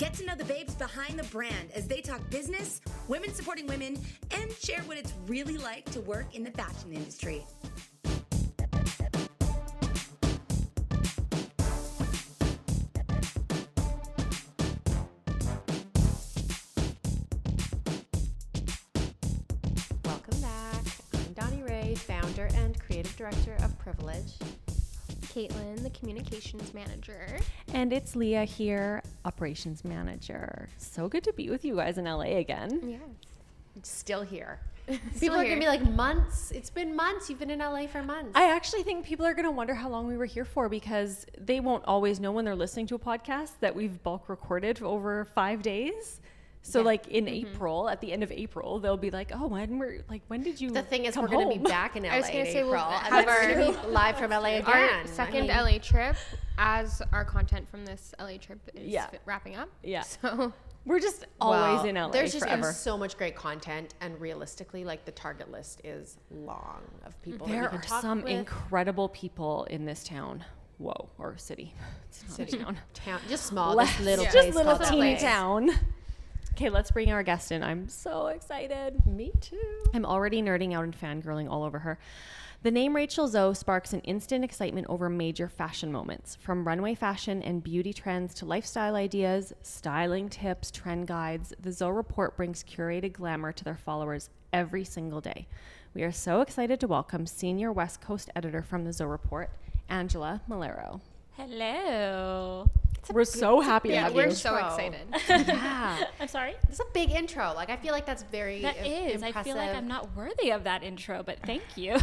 Get to know the babes behind the brand as they talk business, women supporting women, and share what it's really like to work in the fashion industry. Welcome back. I'm Donni, founder and creative director of Privilege. Katelyn, the communications manager. And it's Leah here, operations manager. So good to be with you guys in LA again. Yes. Still here. People are going to be like, months. It's been months. You've been in LA for months. I actually think people are going to wonder how long we were here for, because they won't always know when they're listening to a podcast that we've bulk recorded for over 5 days. So like in April, at the end of April, they'll be like, "Oh, when did you?" The thing is, come we're going to home?" be back in LA I was going to say, April. we'll And have then we're gonna be live from LA again. our second LA trip as our content from this LA trip is wrapping up. Yeah. So We're just always in LA There's just forever. been so much great content, and realistically, like, the target list is long of people. There that we are can talk some with. incredible people in this town. Whoa, or city. It's not a town. Just small, Less- this little just place little called teeny LA. town. Okay, let's bring our guest in. I'm so excited. Me too. I'm already nerding out and fangirling all over her. The name Rachel Zoe sparks an instant excitement over major fashion moments, from runway fashion and beauty trends to lifestyle ideas, styling tips, trend guides. The Zoe Report brings curated glamour to their followers every single day. We are so excited to welcome Senior West Coast Editor from the Zoe Report, Angela Melero. Hello. We're so happy to have we're you. so Intro. excited. Yeah. I'm sorry? It's a big intro. Like, I feel like that's very That is. impressive. I feel like I'm not worthy of that intro, but thank you.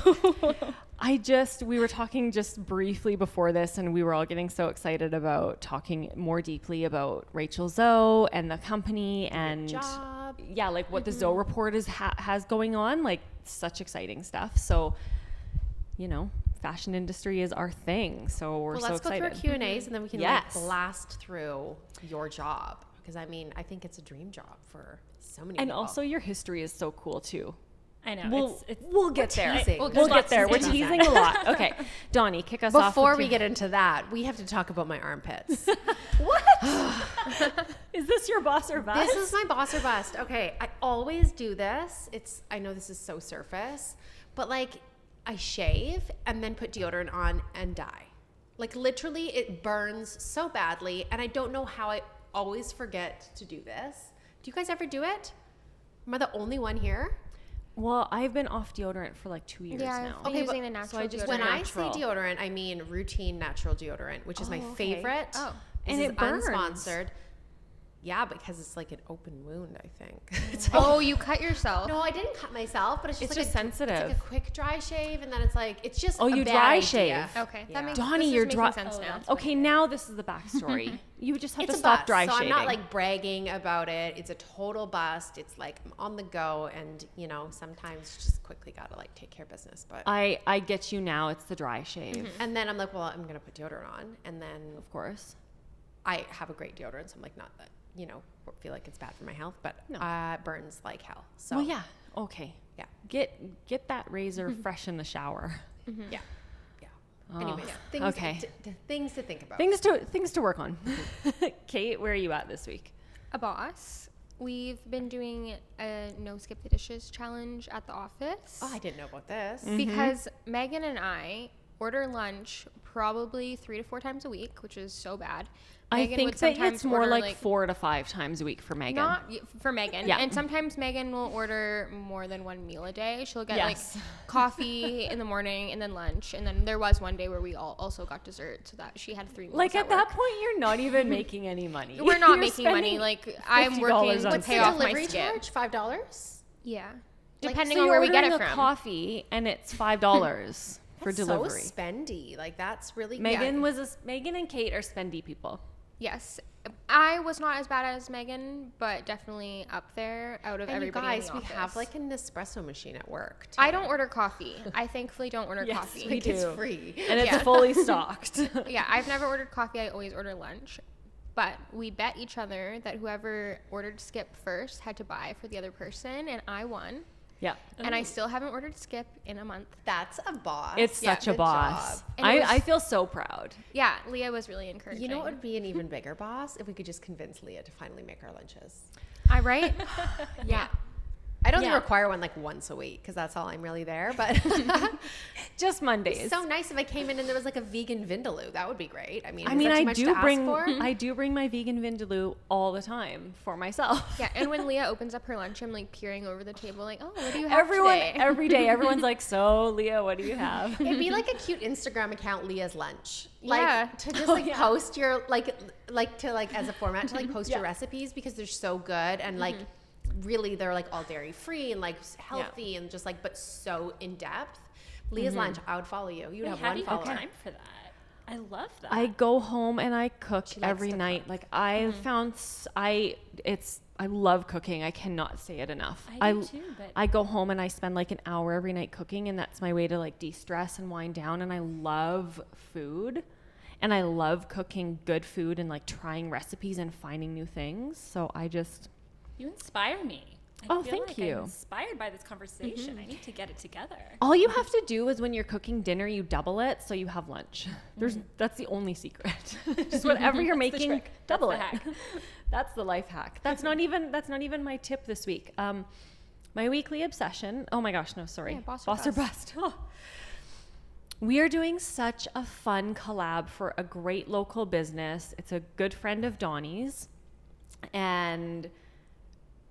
We were talking just briefly before this, and we were all getting so excited about talking more deeply about Rachel Zoe and the company and job. yeah, like what the Zoe Report has going on, like such exciting stuff. So, fashion industry is our thing. So we're so Let's go excited. through our Q&As, and then we can Yes. like blast through your job. Because I mean, I think it's a dream job for so many And people. also your history is so cool too. I know. We'll get there. teasing. We'll There's get lots there. to We're say about teasing a lot. Okay. Donnie, kick us off. Before with we your- get into that, we have to talk about my armpits. Is this your boss or bust? This is my boss or bust. Okay, I always do this. I know this is so surface, but like, I shave and then put deodorant on and dye. Like, literally, it burns so badly, and I don't know how I always forget to do this. Do you guys ever do it? Am I the only one here? Well, I've been off deodorant for like 2 years Yeah, now. I've been using the natural I just deodorant. When I say natural. deodorant, I mean routine natural deodorant, which is my okay. favorite. Oh. This And is it burns. unsponsored. Yeah, because it's like an open wound, I think. Oh, you cut yourself. No, I didn't cut myself, but it's just It's like just sensitive. It's like a quick dry shave, and then it's like it's just. Oh, a you bad dry idea. shave. Okay, Yeah. that makes Donnie, this is you're making dry. sense now. Okay, now this is the backstory. You just have It's to a stop bust, dry so shaving. I'm not like bragging about it. It's a total bust. It's like I'm on the go, and sometimes you just quickly gotta like take care of business. But I get you now. It's the dry shave, and then I'm like, well, I'm gonna put deodorant on, and then of course. I have a great deodorant, so I'm like, not that feel like it's bad for my health, but No. it burns like hell. So Well, yeah. Okay. yeah, Get that razor fresh in the shower. yeah. Oh, Anyways, okay. Things to think about. Things to work on. Kate, where are you at this week? A boss. We've been doing a no skip the dishes challenge at the office. Oh, I didn't know about this. Because Megan and I order lunch probably 3 to 4 times a week, which is so bad. I Megan think would that sometimes it's more order, like 4 to 5 times a week for Megan. Not for Megan. Yeah. And sometimes Megan will order more than one meal a day. She'll get Yes. like coffee in the morning and then lunch. And then there was one day where we also got dessert, so that she had 3 meals. Like at that work. point, you're not even making any money. We're not You're making money. spending Like I'm $50 working on to What's pay the off my delivery skip. charge? $5? Yeah. Like, Depending So on you're where we get it ordering a from. coffee and it's $5 for delivery. So spendy. Like, that's really Megan and Kate are spendy people. Yes. I was not as bad as Megan, but definitely up there out of And you everybody guys, in the we office. have like an espresso machine at work. Too. I don't order coffee. I thankfully don't order Yes, coffee. we do. It's free. And it's Yeah. fully stocked. Yeah, I've never ordered coffee. I always order lunch. But we bet each other that whoever ordered skip first had to buy for the other person, and I won. Yeah. And I still haven't ordered Skip in a month. That's a boss. It's Yeah, such a good boss. job. And it was- I feel so proud. Yeah, Leah was really encouraging. You know what would be an even bigger boss? If we could just convince Leah to finally make our lunches. I right? Yeah. I'd only Yeah. require one like once a week because that's all I'm really there. But Just Mondays. it's so nice if I came in and there was like a vegan vindaloo. That would be great. I mean, I is mean, that too I much do to ask bring for? I do bring my vegan vindaloo all the time for myself. Yeah, and when Leah opens up her lunch, I'm like peering over the table, like, oh, what do you have Everyone today? every day, everyone's like, "So, Leah, what do you have?" It'd be like a cute Instagram account, Leah's lunch. Yeah. Like to just post your like to like as a format to like post your recipes because they're so good and like really they're like all dairy free and like healthy and just like but so in depth. Leah's lunch, I would follow you. You'd have How one do you follower. have time for that? I love that. I go home and I cook She likes every to night. cook. Like I found I love cooking. I cannot say it enough. I do too, but I go home and I spend like an hour every night cooking, and that's my way to like de-stress and wind down. And I love food, and I love cooking good food and like trying recipes and finding new things. So you inspire me. Oh, feel thank like you. I'm inspired by this conversation. I need to get it together. all you have to do is when you're cooking dinner, you double it so you have lunch. That's the only secret. Just whatever you're That's the making, trick. double That's it. the hack. That's the life hack. That's not even my tip this week. My weekly obsession. Oh my gosh, no, sorry. Yeah, boss or bust. Oh. We are doing such a fun collab for a great local business. It's a good friend of Donnie's, and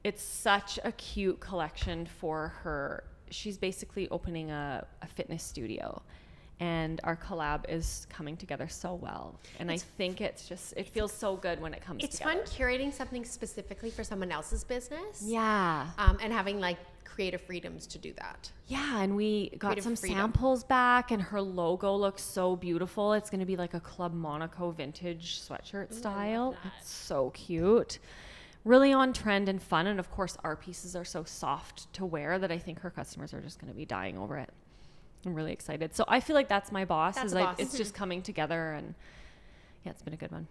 it's such a cute collection for her. She's basically opening a fitness studio, and our collab is coming together so well. And I think it feels so good when it comes It's together. fun curating something specifically for someone else's business. Yeah. And having like creative freedoms to do that. Yeah, and we got Creative some freedom. samples back, and her logo looks so beautiful. It's going to be like a Club Monaco vintage sweatshirt style. that. It's so cute. Really on trend and fun. And of course, our pieces are so soft to wear that I think her customers are just going to be dying over it. I'm really excited. So I feel like that's my boss. That's is a like boss. it's just coming together, and yeah, it's been a good one.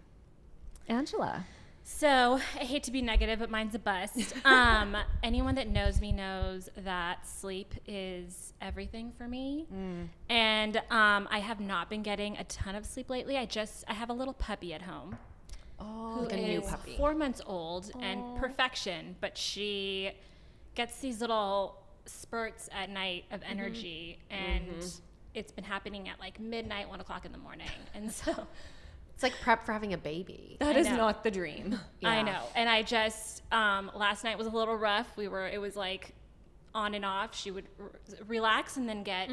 Angela. So I hate to be negative, but mine's a bust. Anyone that knows me knows that sleep is everything for me. And I have not been getting a ton of sleep lately. I have a little puppy at home. Oh, like a new puppy. 4 months old and perfection, but she gets these little spurts at night of energy, and it's been happening at like midnight, 1 o'clock in the morning. And so It's like prep for having a baby. That I is know. not the dream. I know. And I just, last night was a little rough. It was like on and off. She would relax and then get,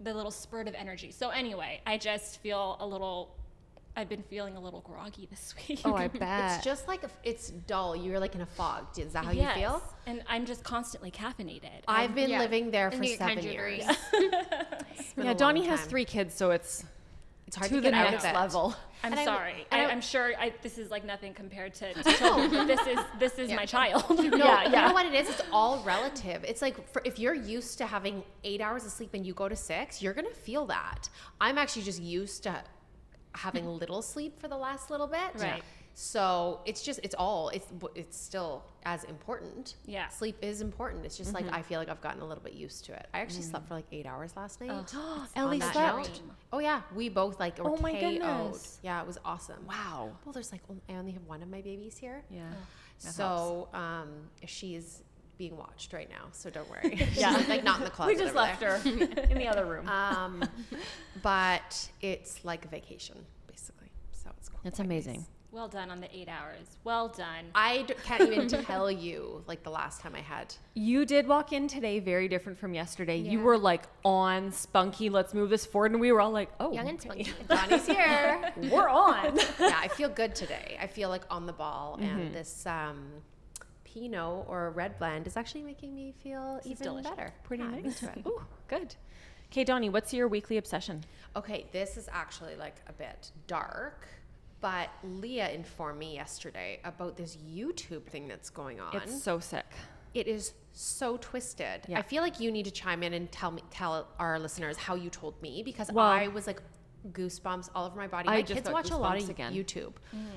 the little spurt of energy. So anyway, I just feel I've been feeling a little groggy this week. Oh, I bet. It's just like it's dull. You're like in a fog. Is that how you feel? And I'm just constantly caffeinated. I've been Yeah. living there And for you kind 7 of years. agree. It's been a Yeah, long Donnie has time. 3 kids, so it's It's hard to to the get out next of it. level. I'm And sorry. and I'm sure this is like nothing compared to children, but this is my child. No, Yeah, you yeah. know what it is? It's all relative. It's like if you're used to having 8 hours of sleep and you go to 6, you're gonna feel that. I'm actually just used to having little sleep for the last little bit. Right. So it's still as important. Yeah. Sleep is important. It's just like I feel like I've gotten a little bit used to it. I actually slept for like 8 hours last night. Ellie on that slept. note. Oh yeah, we both like were Oh my KO'd. goodness. Yeah, it was awesome. Wow. Well, there's like I only have one of my babies here. Yeah. So she's being watched right now, so don't worry. Yeah. She's like not in the closet. We just over left there. her in the other room. But it's like a vacation, basically. So it's cool. That's amazing. Well done on the 8 hours. Well done. Can't even tell you like the last time I had. You did walk in today very different from yesterday. You Yeah. were like on spunky, let's move this forward. And we were all like, oh, Young and okay. spunky. Donnie's here. We're on. Yeah, I feel good today. I feel like on the ball, and this Pinot or red blend is actually making me feel even delicious. better. Pretty Yeah, I'm nice. into it. Ooh, good. Okay, Donnie, what's your weekly obsession? Okay, this is actually like a bit dark, but Leah informed me yesterday about this YouTube thing that's going on. It's so sick. It is so twisted. Yeah. I feel like you need to chime in and tell our listeners how you told me, because Well- I was like goosebumps all over my body. I My just kids got watch a lot of goosebumps again. YouTube.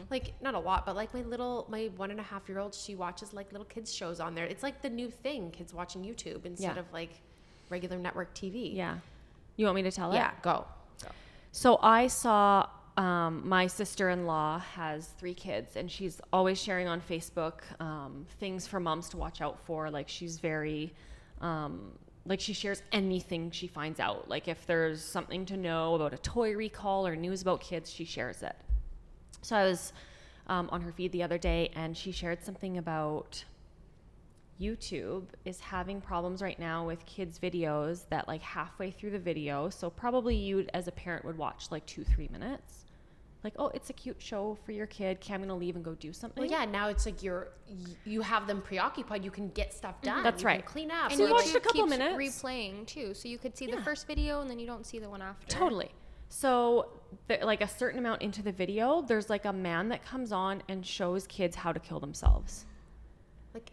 Like, not a lot, but like my 1.5-year-old, she watches like little kids shows on there. It's like the new thing, kids watching YouTube instead of like regular network TV. Yeah. You want me to tell it? Yeah, go. So I saw my sister-in-law has 3 kids, and she's always sharing on Facebook things for moms to watch out for. Like, she's very like, she shares anything she finds out. Like, if there's something to know about a toy recall or news about kids, she shares it. So I was on her feed the other day, and she shared something about YouTube is having problems right now with kids' videos that, like, halfway through the video, so probably you as a parent would watch like 2-3 minutes. Like, oh, it's a cute show for your kid. Okay, I'm going to leave and go do something. Well, yeah, now it's like you have them preoccupied. You can get stuff done. That's You right. can clean up. And So YouTube watched a couple keeps minutes. replaying too, so you could see the first video and then you don't see the one after. Totally. So, like, a certain amount into the video, there's like a man that comes on and shows kids how to kill themselves. Like,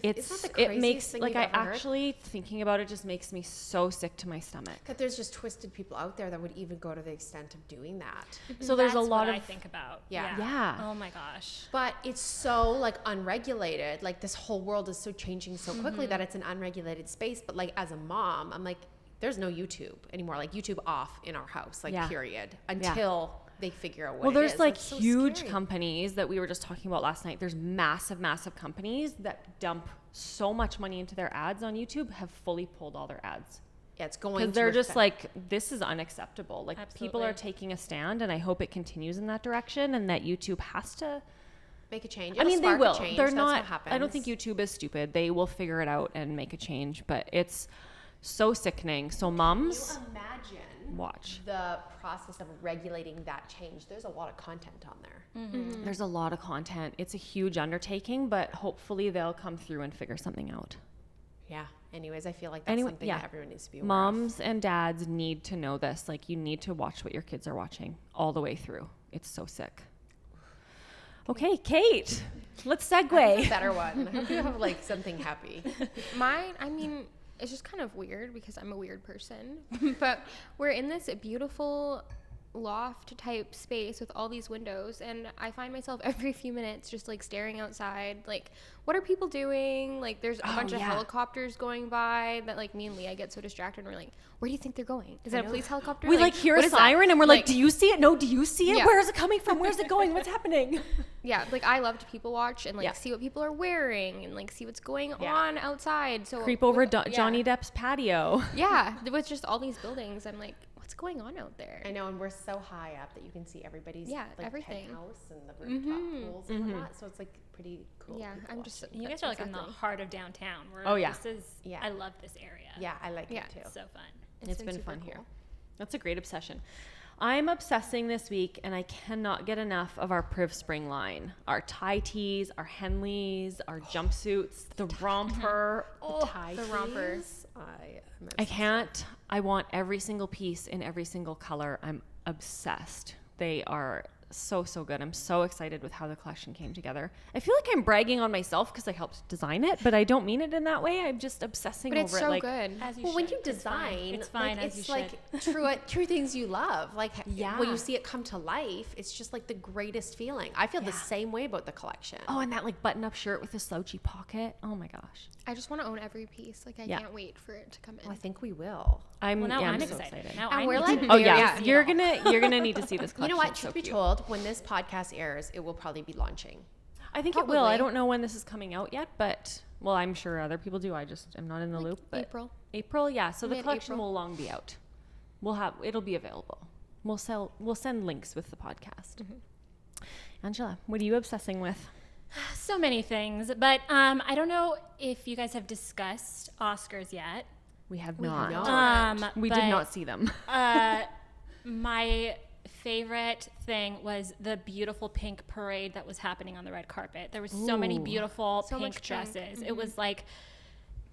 It's not the it craziest makes thing like you've I ever heard? actually thinking about it just makes me so sick to my stomach. That there's just twisted people out there that would even go to the extent of doing that. So there's a That's lot what of I think about. Yeah. Oh my gosh. But it's so like unregulated. Like, this whole world is so changing so quickly that it's an unregulated space. But like, as a mom, I'm like, there's no YouTube anymore. Like, YouTube off in our house, like, period, until they figure out what well, it there's is. like That's so huge scary. companies that we were just talking about last night. There's massive companies that dump so much money into their ads on YouTube, have fully pulled all their ads. Yeah, it's going Because to they're just affect- like, this is unacceptable. Like, people Absolutely. are taking a stand, and I hope it continues in that direction, and that YouTube has to. make a change. I mean, they It'll spark will. a change. They're That's not. what happens. I don't think YouTube is stupid. They will figure it out and make a change. But it's so sickening. So moms, Can you imagine watch. the process of regulating that change? There's a lot of content on there. There's a lot of content. It's a huge undertaking, but hopefully they'll come through and figure something out. Yeah. Anyways, I feel like that's something that everyone needs to be aware Moms and dads need to know this. Like, you need to watch what your kids are watching all the way through. It's so sick. Okay, Kate, let's of. segue. Better one. I hope you have like something happy. Mine, I mean, it's just kind of weird because I'm a weird person. But we're in this beautiful loft type space with all these windows, and I find myself every few minutes just like staring outside, like, what are people doing? Like, there's a bunch of helicopters going by that, like, me and Leah get so distracted, and we're like, where do you think they're going? Is that a police helicopter? We like hear what a is that? siren and we're like, do you see it? No, do you see it? Yeah. Where is it coming from? Where's it going? What's happening? Yeah, like, I love to people watch and like Yeah. see what people are wearing and like see what's going on outside. So Creep over with- Johnny Depp's patio. Yeah, with just all these buildings, I'm like, what's going on out there? I know, and we're so high up that you can see everybody's Yeah, like everything. penthouse and the rooftop pools and whatnot. So it's like pretty cool. Yeah, people I'm watch. just. You guys that's are like in the exactly. heart of downtown. Where Oh, yeah. This is. Yeah. I love this area. Yeah, I like Yeah. it too. It's so fun. It's been super fun cool. here. That's a great obsession. I'm obsessing this week, and I cannot get enough of our PRIV spring line. Our tie tees, our Henleys, our jumpsuits, the romper. The romper. I can't. I want every single piece in every single color. I'm obsessed. They are so good. I'm so excited with how the collection came together. I feel like I'm bragging on myself because I helped design it, but I don't mean it in that way. I'm just obsessing But over it's so it. Like, good. As you Well, when should. you It's fine. design, It's fine like, as it's you like true things you love. Like, Yeah. when you see it come to life, it's just like the greatest feeling. I feel the same way about the collection. oh, and that like button-up shirt with a slouchy pocket. Oh my gosh. I just want to own every piece. Like, I Yeah. can't wait for it to come in. I think we will. I'm Well, now yeah, I'm so excited. Now And I we're need like to- Oh very yeah, see you're it all. gonna need to see this collection. You know what? It's so Truth be cute. told, when this podcast airs, it will probably be launching. I think it will. I Probably. don't know when this is coming out yet, but well, I'm sure other people do. I just am not in the loop. But April. yeah. So the collection Mid-April. will long be out. It'll be available. We'll send links with the podcast. Angela, what are you obsessing with? So many things, but I don't know if you guys have discussed Oscars yet. We have not. We But, did not see them. My favorite thing was the beautiful pink parade that was happening on the red carpet. There was so many beautiful So pink much pink. dresses. It was like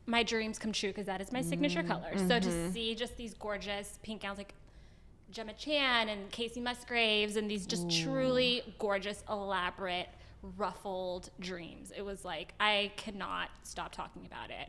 my dreams come true because that is my signature color. So to see just these gorgeous pink gowns, like Gemma Chan and Casey Musgraves, and these just truly gorgeous, elaborate, ruffled dreams. It was like, I cannot stop talking about it.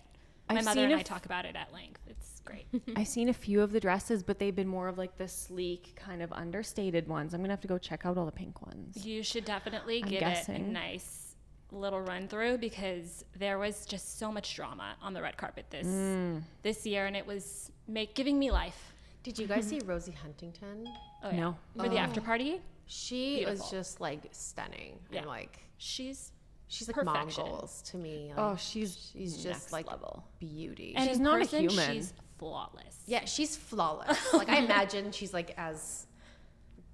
My I've mother seen and a I f- talk about it at length. It's great. I've seen a few of the dresses, but they've been more of like the sleek, kind of understated ones. I'm gonna have to go check out all the pink ones. You should definitely I'm give it a guessing. nice little run through, because there was just so much drama on the red carpet this year, and it was giving me life. Did you guys see Rosie Huntington? Oh, yeah. No. For the after party, She Beautiful. was just like stunning. Yeah. And like she's she's like perfection. Mongols to me. Like, Oh, she's just next like level. beauty. and She's in not a person, human. She's flawless. Yeah, she's flawless. Like I imagine she's like as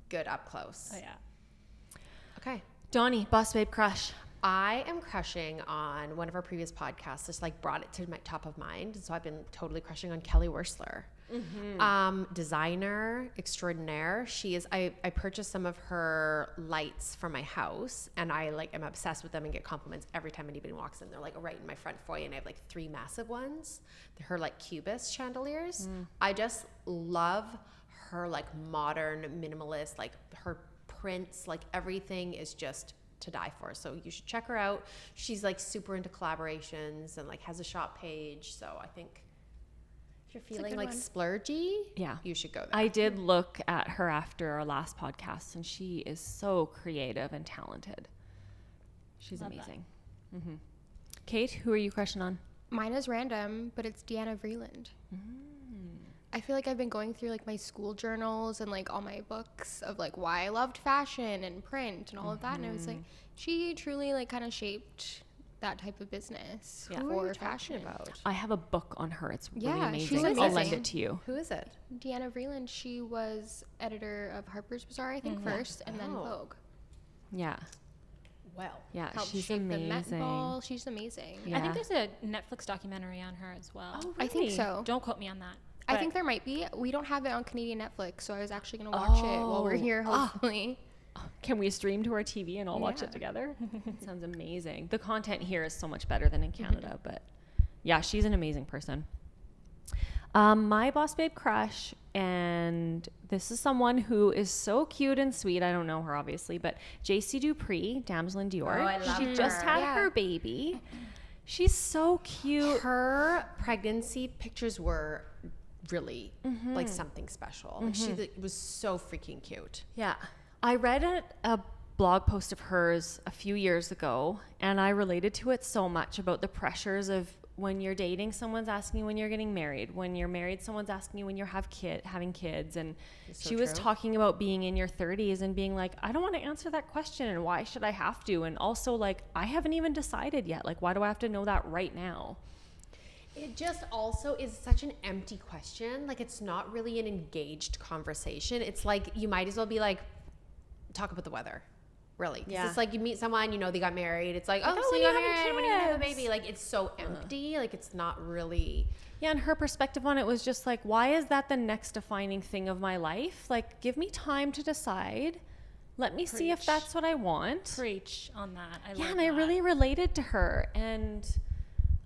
good up close. Oh yeah. Okay. Donni, boss babe crush. I am crushing on one of our previous podcasts. Just like brought it to my top of mind, and so I've been totally crushing on Kelly Wersler, designer extraordinaire. She is. I purchased some of her lights for my house, and I like am obsessed with them and get compliments every time anybody walks in. They're like right in my front foyer, and I have like 3 massive ones. They're her like cubist chandeliers. I just love her like modern minimalist, like her prints, like everything is just to die for. So you should check her out. She's like super into collaborations and like has a shop page. So I think if you're feeling good like one. splurgy, Yeah. you should go there. I did look at her after our last podcast, and she is so creative and talented. She's Love amazing. Kate, who are you crushing on? Mine is random, but it's Deanna Vreeland. I feel like I've been going through like my school journals and like all my books of like why I loved fashion and print and all of that, and I was like, she truly like kind of shaped that type of business for fashion. I have a book on her. It's really Yeah, amazing. she's I'll lend amazing. it to you. Who is it? Deanna Vreeland, she was editor of Harper's Bazaar, I think, first, and then Vogue. Yeah. Well, Yeah, Helped she's shape the Met amazing. Ball. She's amazing. Yeah. I think there's a Netflix documentary on her as well. Oh, I think really? so. Don't quote me on that. I but think there might be. We don't have it on Canadian Netflix, so I was actually going to watch it while we're here, hopefully. Can we stream to our TV and all watch it together? Sounds amazing. The content here is so much better than in Canada, but yeah, she's an amazing person. My boss babe crush, and this is someone who is so cute and sweet. I don't know her obviously, but JC Dupree, Damsel in Dior. Oh, I love she just her. had Yeah. her baby. She's so cute. her pregnancy pictures were really like something special. Like she was so freaking cute. Yeah. I read a blog post of hers a few years ago, and I related to it so much about the pressures of when you're dating, someone's asking you when you're getting married. When you're married, someone's asking you when you're having kids. And so she was true. talking about being in your 30s and being like, I don't want to answer that question, and why should I have to? And also like, I haven't even decided yet. Like, why do I have to know that right now? It just also is such an empty question. Like it's not really an engaged conversation. It's like you might as well be like, talk about the weather. Really. 'Cause it's like you meet someone, you know, they got married. It's like, oh, so when you are got you having married, when are you gonna have a kids? baby? Like it's so empty. Like it's not really. Yeah, and her perspective on it was just like, why is that the next defining thing of my life? Like, give me time to decide. Let me see if Preach. that's what I want. Preach on that. I Yeah, love and I that. really related to her. And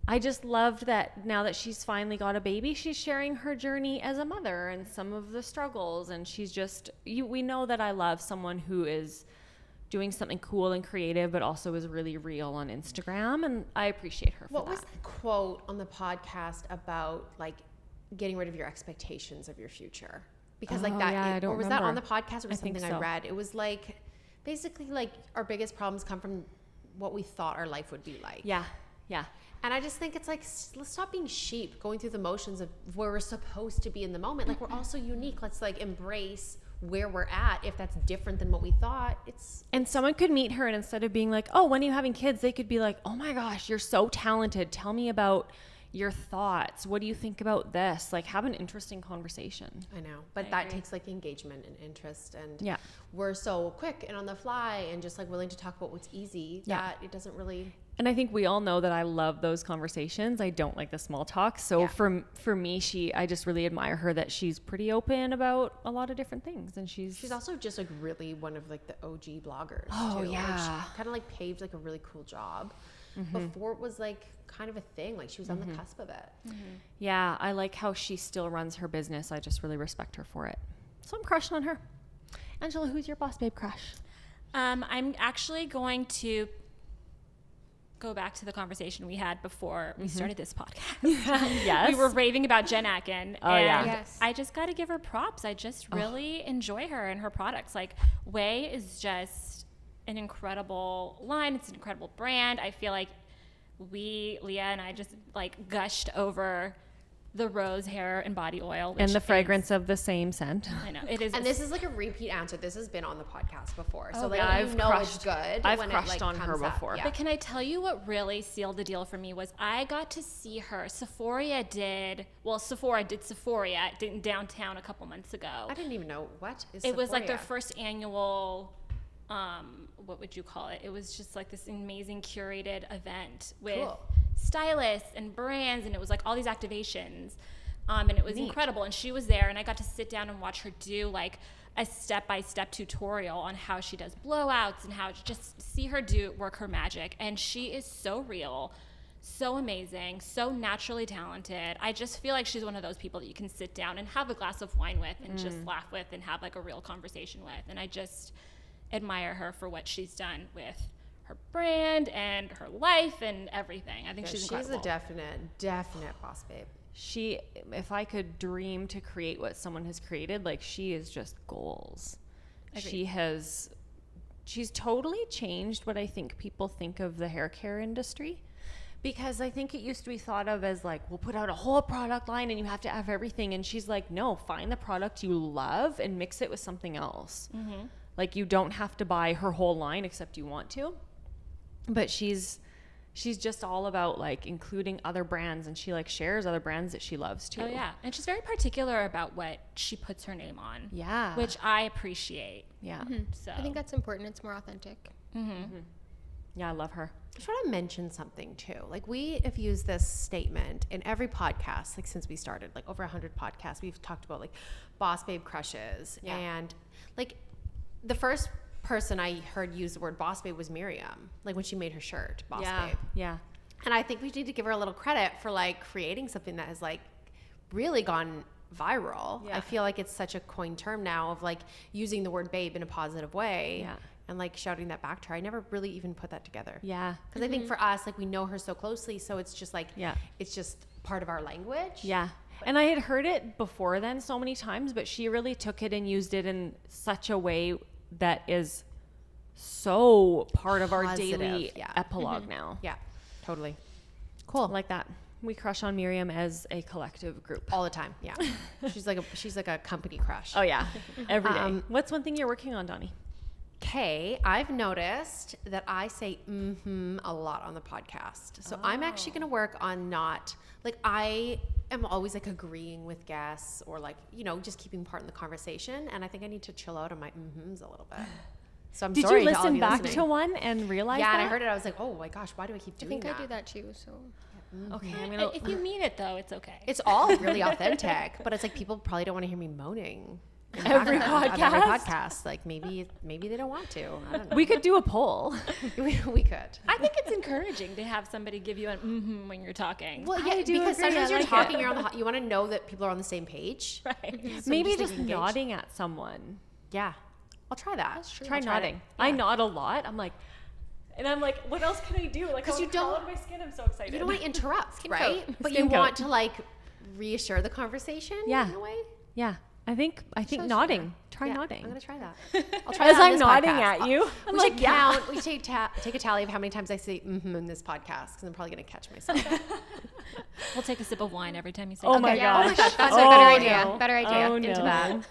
I just loved that now that she's finally got a baby, she's sharing her journey as a mother and some of the struggles. And she's just, we know that I love someone who is doing something cool and creative, but also is really real on Instagram. And I appreciate her for What that. was the quote on the podcast about like getting rid of your expectations of your future? Because like Oh, that, yeah, I don't or was that on the remember. podcast or was I think something I so. read? It was like basically like our biggest problems come from what we thought our life would be like. Yeah, yeah. And I just think it's like, let's stop being sheep, going through the motions of where we're supposed to be in the moment. Like we're all so unique. Let's like embrace where we're at. If that's different than what we thought, it's And someone could meet her, and instead of being like, oh, when are you having kids? They could be like, oh my gosh, you're so talented. Tell me about your thoughts. What do you think about this? Like, have an interesting conversation. I know, but that takes like engagement and interest, and Yeah. we're so quick and on the fly and just like willing to talk about what's easy that it doesn't really. And I think we all know that I love those conversations. I don't like the small talk. So for me, I just really admire her that she's pretty open about a lot of different things. And she's also just like really one of like the OG bloggers. Oh, too. Like, yeah. she kind of like paved like a really cool job. Before it was like kind of a thing. Like she was on the cusp of it. yeah, I like how she still runs her business. I just really respect her for it. So I'm crushing on her. Angela, who's your boss babe crush? I'm actually going to go back to the conversation we had before we started this podcast. Yes. We were raving about Jen Akin. Oh, and yeah. Yes. I just got to give her props. I just really enjoy her and her products. Like, Way is just an incredible line. It's an incredible brand. I feel like Leah and I just like gushed over the rose hair and body oil. Which And the is- fragrance of the same scent. I know. It is. And this is like a repeat answer. This has been on the podcast before. So Oh, like, yeah. you know it's good. I've when crushed it, like, on her comes up. before. Yeah. But can I tell you what really sealed the deal for me was I got to see her. Sephora did Sephora in downtown a couple months ago. I didn't even know what is It was like their Sephora? first annual, what would you call it? It was just like this amazing curated event with Cool. stylists and brands, and it was like all these activations. And it was incredible. And she was there, and I got to sit down and watch her do like a step-by-step tutorial on how she does blowouts and how to just see her work her magic. And she is so real, so amazing, so naturally talented. I just feel like she's one of those people that you can sit down and have a glass of wine with and just laugh with and have like a real conversation with. And I just admire her for what she's done with her brand and her life and everything. I think she's incredible. a definite boss babe. She, if I could dream to create what someone has created, like she is just goals. Agreed. She's totally changed what I think people think of the hair care industry. Because I think it used to be thought of as like, we'll put out a whole product line and you have to have everything. And she's like, no, find the product you love and mix it with something else. Like you don't have to buy her whole line except you want to. But she's just all about like including other brands, and she like shares other brands that she loves too. Oh yeah, and she's very particular about what she puts her name on. Yeah. Which I appreciate. Yeah. So I think that's important. It's more authentic. Yeah, I love her. I just want to mention something too. Like we have used this statement in every podcast, like since we started, like over 100 podcasts, we've talked about like boss babe crushes. Yeah. And like the first person I heard use the word boss babe was Miriam, like when she made her shirt, boss babe. Yeah. And I think we need to give her a little credit for like creating something that has like really gone viral. Yeah. I feel like it's such a coined term now of like using the word babe in a positive way. Yeah. And like shouting that back to her. I never really even put that together. Yeah. Because I think for us, like we know her so closely, so it's just like, Yeah. it's just part of our language. Yeah. And I had heard it before then so many times, but she really took it and used it in such a way that is so part of our Positive, daily yeah. epilogue now. Yeah, totally. Cool. Like that. We crush on Miriam as a collective group. All the time. Yeah. she's like a company crush. Oh yeah. Every day. What's one thing you're working on, Donni? Okay, I've noticed that I say a lot on the podcast. So I'm actually going to work on not, like I am always like agreeing with guests or like, you know, just keeping part in the conversation. And I think I need to chill out on my a little bit. So I'm Did sorry you to all of listen you back listening. to one and realize Yeah, that? and I heard it. I was like, oh my gosh, why do I keep I doing think that? I do that too. So Okay, I'm gonna. if you mean it though, it's okay. It's all really authentic, but it's like people probably don't want to hear me moaning. in the Every background on every podcast? podcast. Like maybe they don't want to. I don't know. We could do a poll. we could. I think it's encouraging to have somebody give you an when you're talking. Well, yeah, do because agree. sometimes I you're like talking, it. you're on the. You want to know that people are on the same page. Right. So Maybe like, just engage. nodding at someone. Yeah, I'll try that. That's true. Try I'll try nodding. that. I Yeah. nod a lot. I'm like, what else can I do? Like, 'Cause you you don't don't- out of my skin. I'm so excited. You don't want to interrupt, Skin right? coat. But Skin you coat. want to like reassure the conversation. Yeah. In a way. Yeah, I think So nodding. sure. Try Yeah, nodding. I'm gonna try that. I'll try As that on I'm this nodding podcast. at you, I'm we like, should yeah. count. We take a tally of how many times I say in this podcast because I'm probably gonna catch myself. We'll take a sip of wine every time you say Oh okay. my Yeah. Oh my gosh. gosh, that's Oh, a better idea. no. Better idea. Oh, Into no.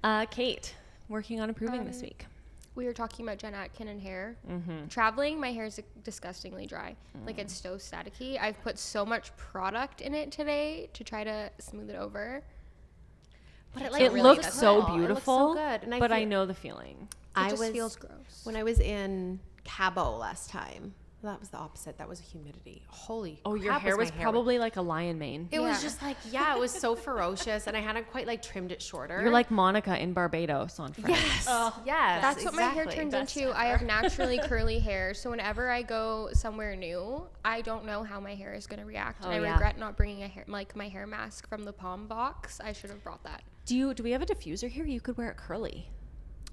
that. Kate, working on improving this week. We were talking about Jen Atkin and hair. Traveling, my hair is disgustingly dry. Like it's so staticky. I've put so much product in it today to try to smooth it over. But It really looks does so well. It looks beautiful, so good. And but I feel- know the feeling. It just feels gross. When I was in Cabo last time, that was the opposite. That was humidity. Holy Oh, your crap, hair was my probably like a lion mane. It was Yeah. just like, yeah, it was so ferocious, and I hadn't quite like trimmed it shorter. You're like Monica in Barbados on Friends. yes, Oh, yes. That's what my hair exactly. turns Best into. I have naturally curly hair, so whenever I go somewhere new, I don't know how my hair is going to react. Oh, and I yeah. regret not bringing my hair mask from the Palm box. I should have brought that. Do we have a diffuser here? You could wear it curly.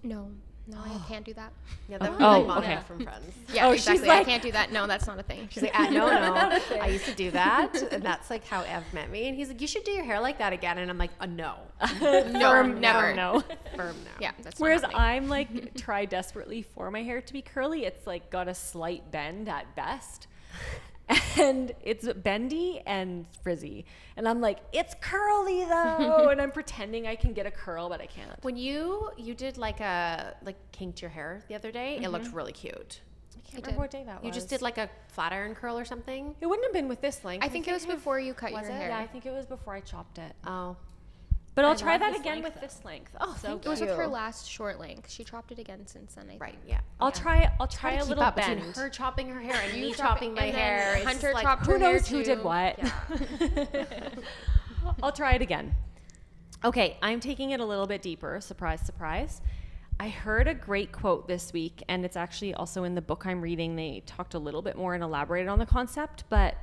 No. No, I can't do that. Yeah, that would Oh, be like okay. Monica from Friends. Yeah, Oh, she's exactly. like- I can't do that. No, that's not a thing. She's like, no, I used to do that. And that's like how Ev met me. And he's like, you should do your hair like that again. And I'm like, no. No, never. No. Firm no. Yeah, that's Whereas not happening. I'm like try desperately for my hair to be curly. It's like got a slight bend at best. And it's bendy and frizzy. And I'm like, it's curly though. And I'm pretending I can get a curl, but I can't. When you did like kinked your hair the other day, it looked really cute. I can't remember what day that was. You just did like a flat iron curl or something? It wouldn't have been with this length. I think it was before you cut your Was it? hair. Yeah, I think it was before I chopped it. Oh. But I'll I try love that this again length, with this length. Oh, So thank It was you. with her last short length. She chopped it again since then, I think. Right, yeah. I'll try Try a to keep little up bend. between her chopping her hair and You me chop it, chopping my and then hair. It's Hunter like, chopped Who her hair knows who did too. what? Yeah. I'll try it again. Okay, I'm taking it a little bit deeper. Surprise, surprise. I heard a great quote this week, and it's actually also in the book I'm reading. They talked a little bit more and elaborated on the concept, but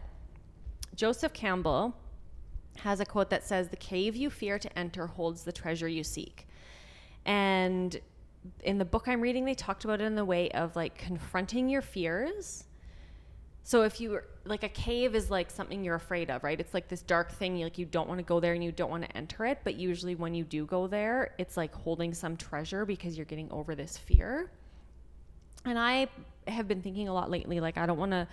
Joseph Campbell has a quote that says, "The cave you fear to enter holds the treasure you seek." And in the book I'm reading, they talked about it in the way of like confronting your fears. So if you like, a cave is like something you're afraid of, right? It's like this dark thing, like you don't want to go there and you don't want to enter it. But usually when you do go there, it's like holding some treasure because you're getting over this fear. And I have been thinking a lot lately, like I don't want to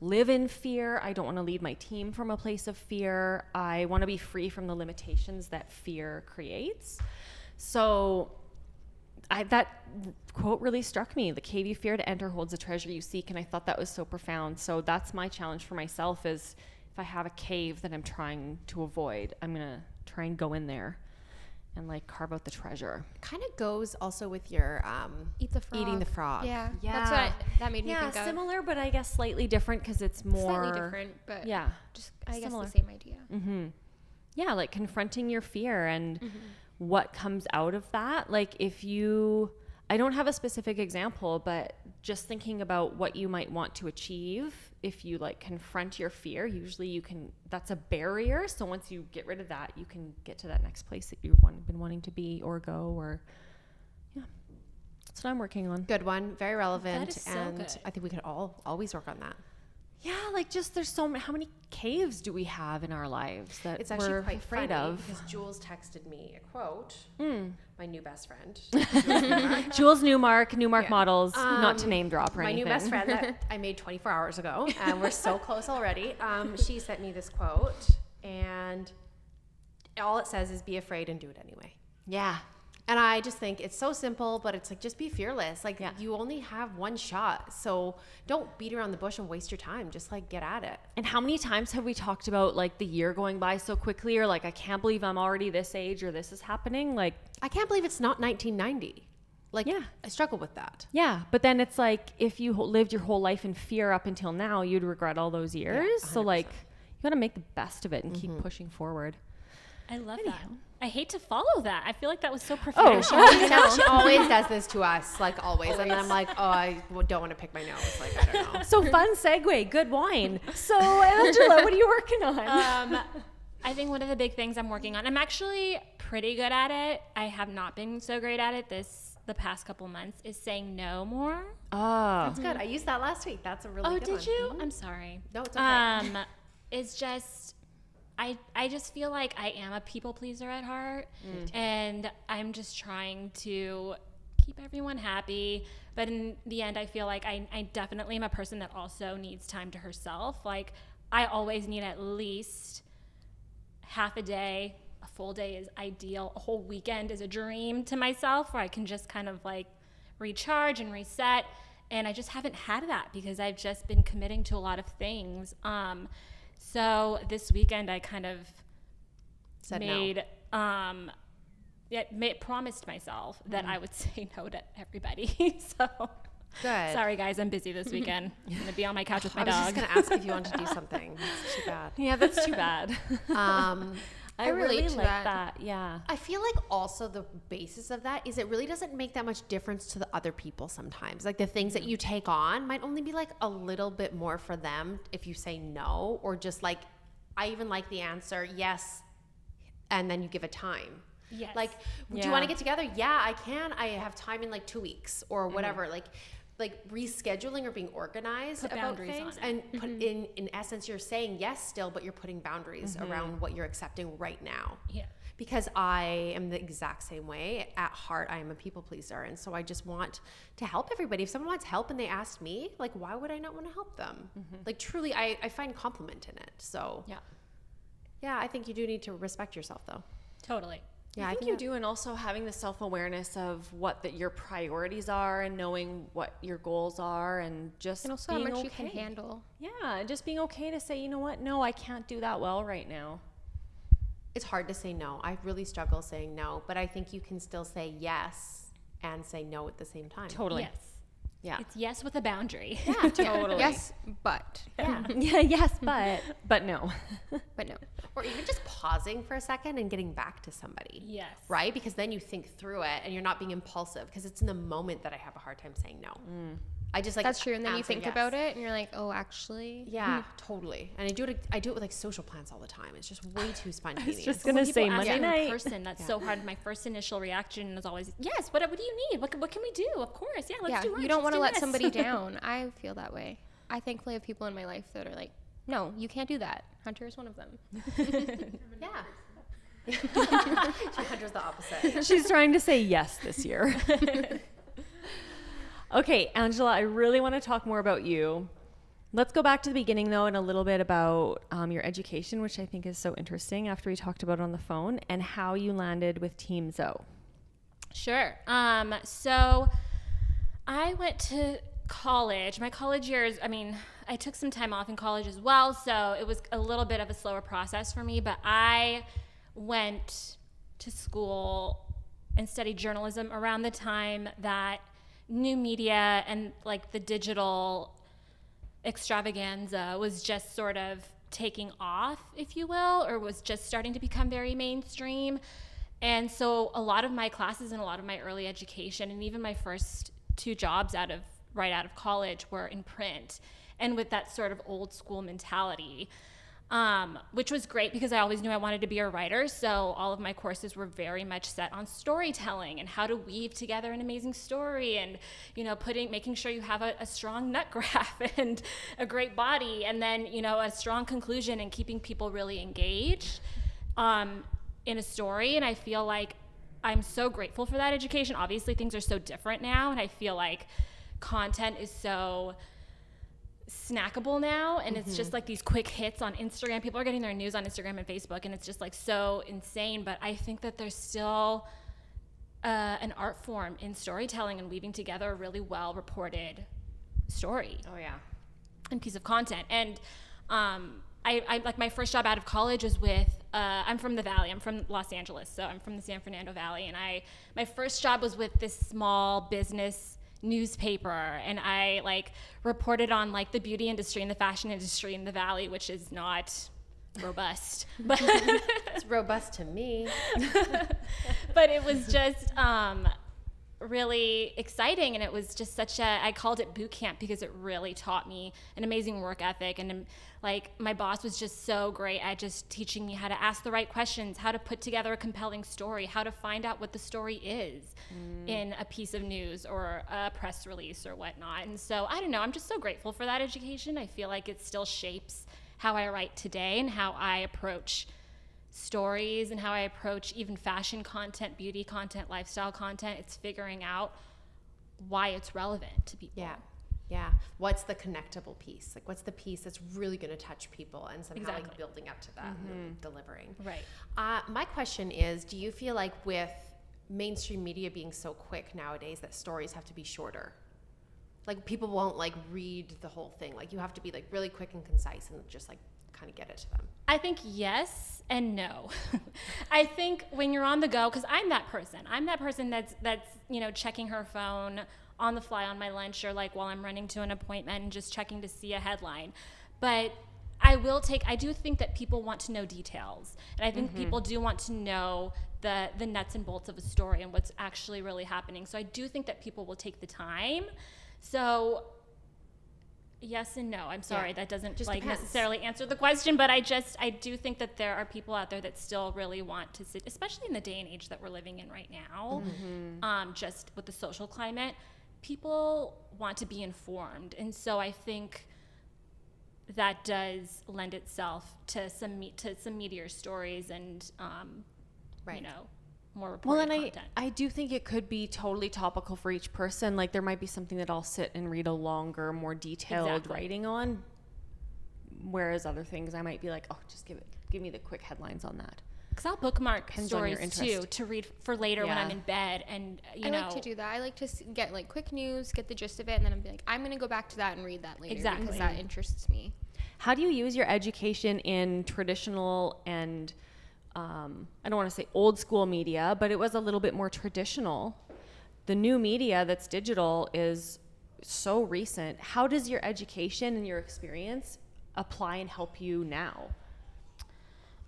live in fear. I don't want to lead my team from a place of fear. I want to be free from the limitations that fear creates. So that quote really struck me. The cave you fear to enter holds the treasure you seek. And I thought that was so profound. So that's my challenge for myself is if I have a cave that I'm trying to avoid, I'm going to try and go in there and like carve out the treasure. Kind of goes also with your Eat the frog. eating the frog. Yeah, Yeah. that's what that made me Yeah, think of. similar, but I guess slightly different because it's more Slightly different, but Yeah. just I Similar. guess the same idea. Mm-hmm. Yeah, like confronting your fear and Mm-hmm. what comes out of that. Like I don't have a specific example, but just thinking about what you might want to achieve if you like confront your fear, usually that's a barrier. So once you get rid of that, you can get to that next place that you've been wanting to be or go, or yeah. That's what I'm working on. Good one. Very relevant. That is so and good. I think we could always work on that. Yeah, like just there's how many caves do we have in our lives that It's actually we're quite afraid funny of? because Jules texted me a quote. My new best friend. Jules Newmark Yeah. models, not to name drop or My anything. new best friend that I made 24 hours ago, and we're so close already. She sent me this quote, and all it says is be afraid and do it anyway. Yeah. And I just think it's so simple, but it's like, just be fearless. Like, Yeah. you only have one shot. So don't beat around the bush and waste your time. Just like get at it. And how many times have we talked about like the year going by so quickly, or like, I can't believe I'm already this age or this is happening? Like, I can't believe it's not 1990. Like, Yeah. I struggle with that. yeah. But then it's like, if you lived your whole life in fear up until now, you'd regret all those years. So 100%. like, you got to make the best of it and keep pushing forward. I love that. I hate to follow that. I feel like that was so Oh, professional. She always does this to us, like always. And then I'm like, oh, I don't want to pick my nose. Like, I don't know. So fun segue, good wine. So Angela, what are you working on? I think one of the big things I'm working on, I'm actually pretty good at it. I have not been so great at it the past couple months, is saying no more. Oh, That's good. I used that last week. That's a really Oh, good did one. you? I'm sorry. No, it's okay. It's just, I just feel like I am a people pleaser at heart, and I'm just trying to keep everyone happy. But in the end, I feel like I definitely am a person that also needs time to herself. Like, I always need at least half a day. A full day is ideal. A whole weekend is a dream to myself, where I can just kind of like recharge and reset. And I just haven't had that because I've just been committing to a lot of things. So this weekend I kind of Said promised myself that I would say no to everybody. So Good. sorry guys, I'm busy this weekend. I'm gonna be on my couch with my I was dog. just going to ask if you wanted to do something. It's too bad. yeah, that's too bad. I relate really to like that. Yeah. I feel like also the basis of that is it really doesn't make that much difference to the other people sometimes. Like the things that you take on might only be like a little bit more for them if you say no, or just like, I even like the answer yes, and then you give a time. Yes. Like, do you want to get together? Yeah, I can. I have time in like 2 weeks or whatever. Like rescheduling or being organized Put about boundaries things, on it. and put in essence, you're saying yes still, but you're putting boundaries around what you're accepting right now. Yeah. Because I am the exact same way. At heart, I am a people pleaser. And so I just want to help everybody. If someone wants help and they ask me, like, why would I not want to help them? Like, truly, I find compliment in it. So, yeah, I think you do need to respect yourself, though. Totally. Yeah, I think you do. And also having the self-awareness of what your priorities are and knowing what your goals are and just And also being how much okay. you can handle. Yeah, just being okay to say, you know what? No, I can't do that well right now. It's hard to say no. I really struggle saying no, but I think you can still say yes and say no at the same time. Totally. Yes. Yeah. It's yes with a boundary. Yeah, Totally. Yes, but. Yeah. Yeah, yes, but no. But no. Or even just pausing for a second and getting back to somebody. Yes. Right? Because then you think through it and you're not being impulsive, because it's in the moment that I have a hard time saying no. I just like That's true. And then you answer think yes. about it and you're like, oh, actually. Yeah, totally. And I do it with like social plans all the time. It's just way too spontaneous. just But gonna when people say ask Monday me night. in person, that's so hard. My first initial reaction is always, yes, what do you need? What can we do? Of course. Yeah, let's do lunch. You don't want to let this. somebody down. I feel that way. I thankfully have people in my life that are like, no, you can't do that. Hunter is one of them. Yeah. Hunter's the opposite. She's trying to say yes this year. Okay, Angela, I really want to talk more about you. Let's go back to the beginning, though, and a little bit about your education, which I think is so interesting after we talked about it on the phone, and how you landed with Team Zoe. Sure. So I went to college. My college years, I mean, I took some time off in college as well, so it was a little bit of a slower process for me, but I went to school and studied journalism around the time that new media and like the digital extravaganza was just sort of taking off, if you will, or was just starting to become very mainstream. And so a lot of my classes and a lot of my early education and even my first 2 jobs right out of college were in print and with that sort of old school mentality. Which was great because I always knew I wanted to be a writer. So all of my courses were very much set on storytelling and how to weave together an amazing story and, you know, making sure you have a strong nut graph and a great body and then, you know, a strong conclusion and keeping people really engaged in a story. And I feel like I'm so grateful for that education. Obviously things are so different now and I feel like content is so snackable now and it's just like these quick hits on Instagram. People are getting their news on Instagram and Facebook and it's just like so insane, but I think that there's still an art form in storytelling and weaving together a really well reported story. Oh, yeah. And piece of content. And I like my first job out of college was with I'm from the Valley. I'm from Los Angeles, so I'm from the San Fernando Valley, and my first job was with this small business newspaper, and I like reported on like the beauty industry and the fashion industry in the Valley, which is not robust, but It's robust to me. but it was just really exciting, and it was just I called it boot camp because it really taught me an amazing work ethic, and like my boss was just so great at just teaching me how to ask the right questions, how to put together a compelling story, how to find out what the story is in a piece of news or a press release or whatnot. And so I don't know, I'm just so grateful for that education. I feel like it still shapes how I write today and how I approach stories and how I approach even fashion content, beauty content, lifestyle content. It's figuring out why it's relevant to people. Yeah. What's the connectable piece? Like, what's the piece that's really going to touch people and somehow like building up to that and delivering? Right. My question is, do you feel like with mainstream media being so quick nowadays that stories have to be shorter? Like, people won't like read the whole thing. Like, you have to be like really quick and concise and just like kind of get it to them. I think yes and no. I think when you're on the go, because I'm that person that's you know, checking her phone on the fly on my lunch or like while I'm running to an appointment and just checking to see a headline. But I do think that people want to know details, and I think people do want to know the nuts and bolts of a story and what's actually really happening. So I do think that people will take the time. So Yes and no. I'm sorry, that doesn't Just like depends. necessarily answer the question, but I do think that there are people out there that still really want to sit, especially in the day and age that we're living in right now, just with the social climate, people want to be informed. And so I think that does lend itself to some meatier stories and, you know, more reported content. I do think it could be totally topical for each person. Like there might be something that I'll sit and read a longer, more detailed writing on, whereas other things I might be like, oh, just give me the quick headlines on that. Because I'll bookmark Depends on your stories too interest. to read for later when I'm in bed, and I like to do that. I like to get like quick news, get the gist of it, and then I'm like, I'm gonna go back to that and read that later because that interests me. How do you use your education in traditional and I don't want to say old school media, but it was a little bit more traditional. The new media that's digital is so recent. How does your education and your experience apply and help you now?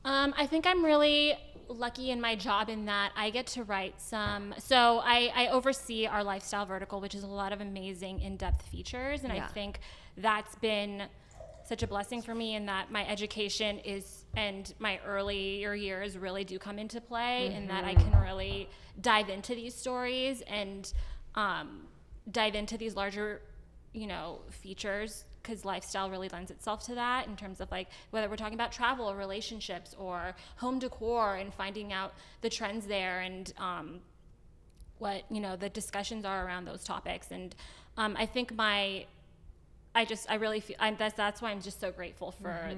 I think I'm really lucky in my job in that I get to write so I oversee our lifestyle vertical, which is a lot of amazing in-depth features. And I think that's been such a blessing for me in that my education and my earlier years really do come into play in that I can really dive into these stories and dive into these larger, features, because lifestyle really lends itself to that in terms of like whether we're talking about travel or relationships or home decor and finding out the trends there and what the discussions are around those topics. And I think I really feel that's why I'm just so grateful for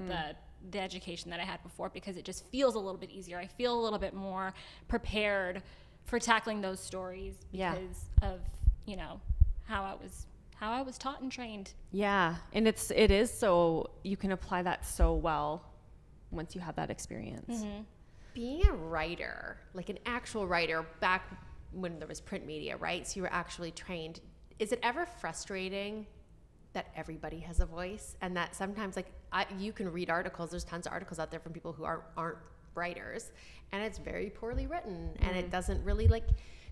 the education that I had before, because it just feels a little bit easier. I feel a little bit more prepared for tackling those stories because of how I was taught and trained. Yeah, and it is so you can apply that so well once you have that experience. Being a writer, like an actual writer, back when there was print media, right? So you were actually trained. Is it ever frustrating that everybody has a voice, and that sometimes you can read articles, there's tons of articles out there from people who aren't writers, and it's very poorly written and it doesn't really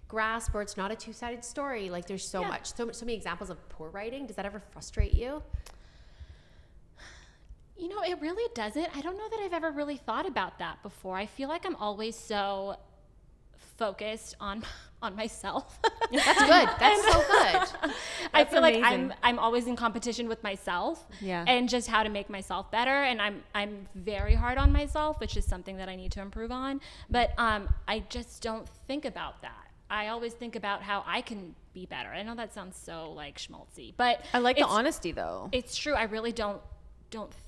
grasp, or it's not a two-sided story. Like there's so many examples of poor writing. Does that ever frustrate you? It really doesn't. I don't know that I've ever really thought about that before. I feel like I'm always so focused on myself. That's good. That's so good. I feel like I'm always in competition with myself, Yeah. and just how to make myself better. And I'm very hard on myself, which is something that I need to improve on. But I just don't think about that. I always think about how I can be better. I know that sounds so schmaltzy, but I like the honesty though. It's true. I really don't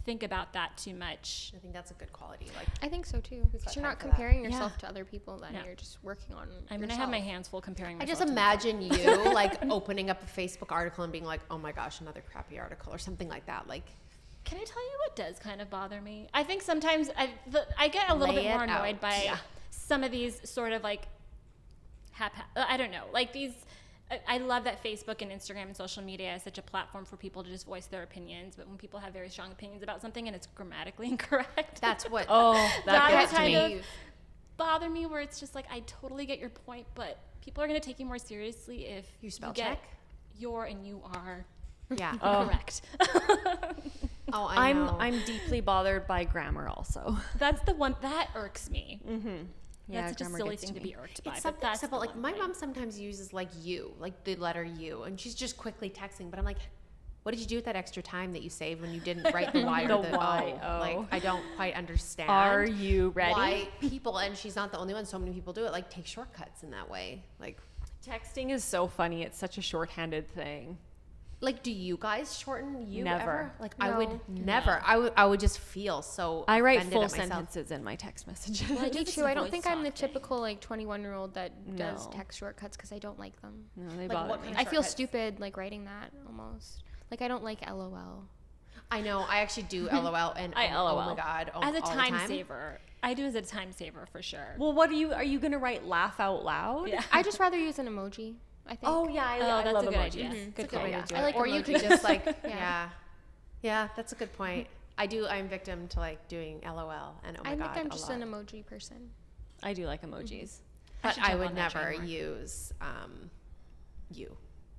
think about that too much. I think that's a good quality. I think so too, because you're not comparing yourself to other people. Then you're just working on. I'm gonna have my hands full comparing myself. I just imagine you opening up a Facebook article and being like, "Oh my gosh, another crappy article," or something like that. Can I tell you what does kind of bother me? I think sometimes I get a little bit more annoyed by some of these sort of I don't know, these. I love that Facebook and Instagram and social media is such a platform for people to just voice their opinions. But when people have very strong opinions about something and it's grammatically incorrect, that's what. that gets kind me. of bother me. Where it's just I totally get your point, but people are going to take you more seriously if you spell get check your and you are correct. I know. I'm deeply bothered by grammar also. That's the one that irks me. Yeah, that's such a silly thing to be irked by. It's but something that's simple. the My one mom sometimes uses you, the letter U, and she's just quickly texting. But I'm like, what did you do with that extra time that you saved when you didn't write the Y or the Y, O? I don't quite understand. Are you ready? Why people, and she's not the only one, so many people do it, take shortcuts in that way. Texting is so funny. It's such a shorthanded thing. Do you guys shorten you Never. ever? I would never. I would just feel so I write offended full at myself. sentences in my text messages. I do just too. a I don't voice think I'm the talk thing. typical 21-year-old that does No. text shortcuts because I don't like them. No, they bother me. I feel stupid writing that almost. I don't like LOL. I know. I actually do LOL, and I oh LOL. my god, as a all the time time. saver. I do as a time saver for sure. Well, what are you going to write laugh out loud? Yeah. I just rather use an emoji, I think. Oh yeah, I that's love a good emojis. idea. It's Good a good call. way to do it. I like or you could emojis. just yeah, that's a good point. I'm victim to doing LOL and oh my I god. think I'm just a lot. an emoji person. I do like emojis. But should I jump would on that train never more. use you.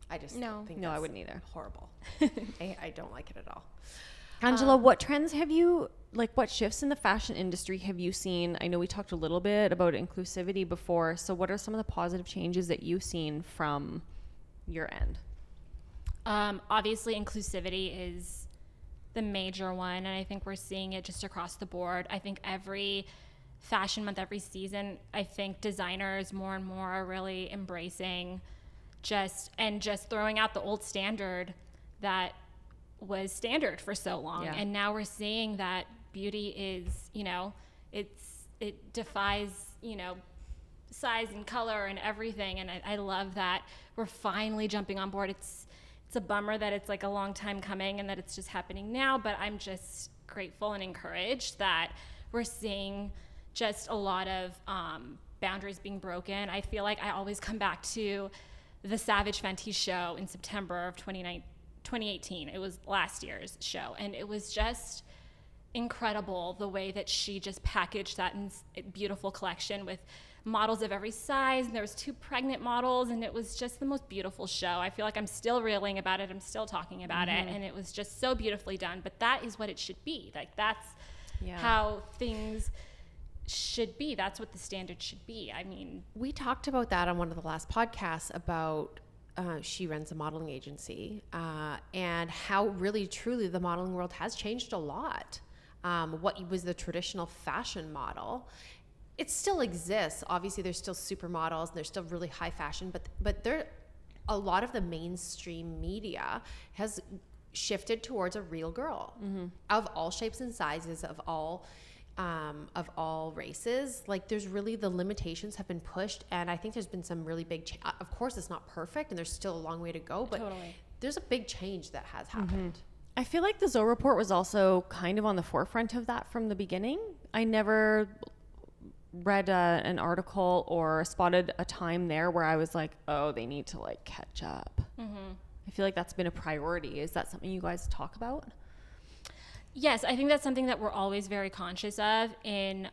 I just think No, I that's wouldn't either. horrible. I don't like it at all. Angela, what trends have you, like what shifts in the fashion industry have you seen? I know we talked a little bit about inclusivity before. So what are some of the positive changes that you've seen from your end? Obviously, inclusivity is the major one, and I think we're seeing it just across the board. I think every fashion month, every season, I think designers more and more are really embracing just throwing out the old standard that was standard for so long. And now we're seeing that beauty is, it defies, size and color and everything. And I love that we're finally jumping on board. It's a bummer that it's like a long time coming and that it's just happening now, but I'm just grateful and encouraged that we're seeing just a lot of boundaries being broken. I feel like I always come back to the Savage Fenty show in September of 2018. It was last year's show, and it was just incredible the way that she just packaged that beautiful collection with models of every size, and there was 2 pregnant models, and it was just the most beautiful show. I feel like I'm still reeling about it, I'm still talking about it, and it was just so beautifully done. But that is what it should be. Like, that's how things should be. That's what the standard should be. I mean, we talked about that on one of the last podcasts about she runs a modeling agency, and how really truly the modeling world has changed a lot. What was the traditional fashion model, it still exists. Obviously there's still supermodels and there's still really high fashion, but there, a lot of the mainstream media has shifted towards a real girl of all shapes and sizes, of all races. Like, there's really, the limitations have been pushed, and I think there's been some really big of course it's not perfect and there's still a long way to go, but there's a big change that has happened. I feel like the Zoe report was also kind of on the forefront of that from the beginning. I never read an article or spotted a time there where I was like, oh, they need to like catch up. I feel like that's been a priority. Is that something you guys talk about? Yes, I think that's something that we're always very conscious of in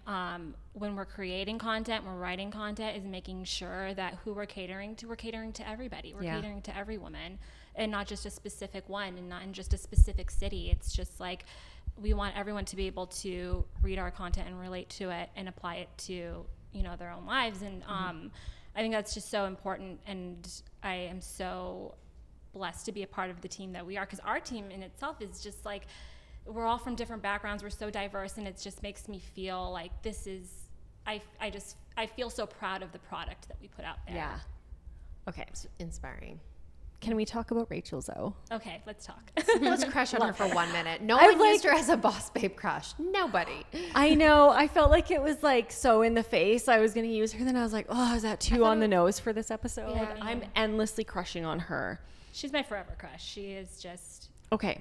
when we're creating content, we're writing content, is making sure that who we're catering to everybody. We're catering to every woman, and not just a specific one, and not in just a specific city. It's just like, we want everyone to be able to read our content and relate to it and apply it to, their own lives. And I think that's just so important. And I am so blessed to be a part of the team that we are, because our team in itself is just like, we're all from different backgrounds. We're so diverse, and it just makes me feel like this is, I feel so proud of the product that we put out there. Yeah. Okay. It's inspiring. Can we talk about Rachel Zoe? Okay, let's talk. Let's crush on her for 1 minute. No one used her as a boss babe crush. Nobody. I know. I felt like it was like so in the face. I was going to use her. Then I was like, oh, is that too on the nose for this episode? Yeah. I'm endlessly crushing on her. She's my forever crush. She is just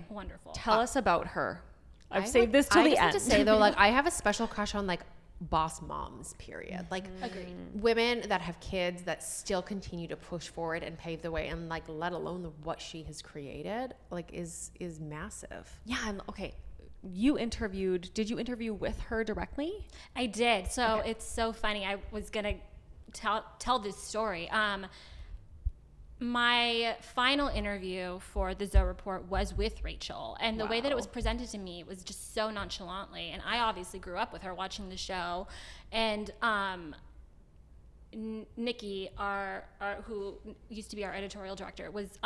wonderful. Tell us about her. I've saved this till the end. I have to say though, like, I have a special crush on like boss moms, period. Like, Agreed. Women that have kids that still continue to push forward and pave the way, and like, let alone what she has created, like, is massive. Yeah. Okay. Did you interview with her directly? I did. So it's so funny. I was going to tell this story. My final interview for the Zoe report was with Rachel, and the way that it was presented to me was just so nonchalantly. And I obviously grew up with her watching the show, and Nikki, who used to be our editorial director, was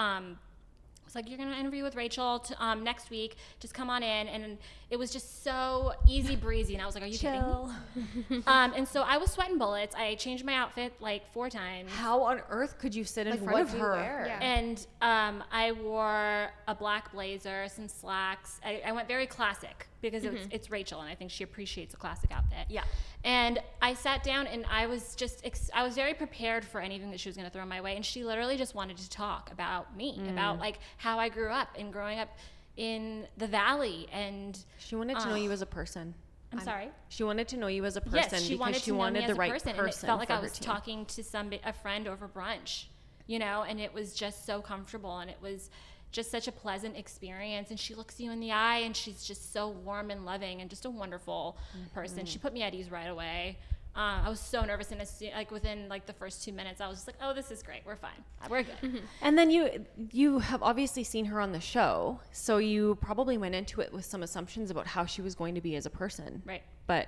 like, you're going to interview with Rachel next week. Just come on in. And it was just so easy breezy. And I was like, are you kidding me? And so I was sweating bullets. I changed my outfit like 4 times. How on earth could you sit in front of her? Yeah. And I wore a black blazer, some slacks. I went very classic because it's Rachel, and I think she appreciates a classic outfit. Yeah. And I sat down, and I was just I was very prepared for anything that she was going to throw my way. And she literally just wanted to talk about me, about like how I grew up and growing up in the Valley. And she wanted to know you as a person. I'm sorry? She wanted to know you as a person, yes, she because she wanted the right person. And it felt like I was talking to a friend over brunch, and it was just so comfortable, and it was just such a pleasant experience. And she looks you in the eye, and she's just so warm and loving and just a wonderful person. She put me at ease right away. I was so nervous, and like within like the first 2 minutes, I was just like, "Oh, this is great. We're fine. We're good." And then you have obviously seen her on the show, so you probably went into it with some assumptions about how she was going to be as a person. Right. But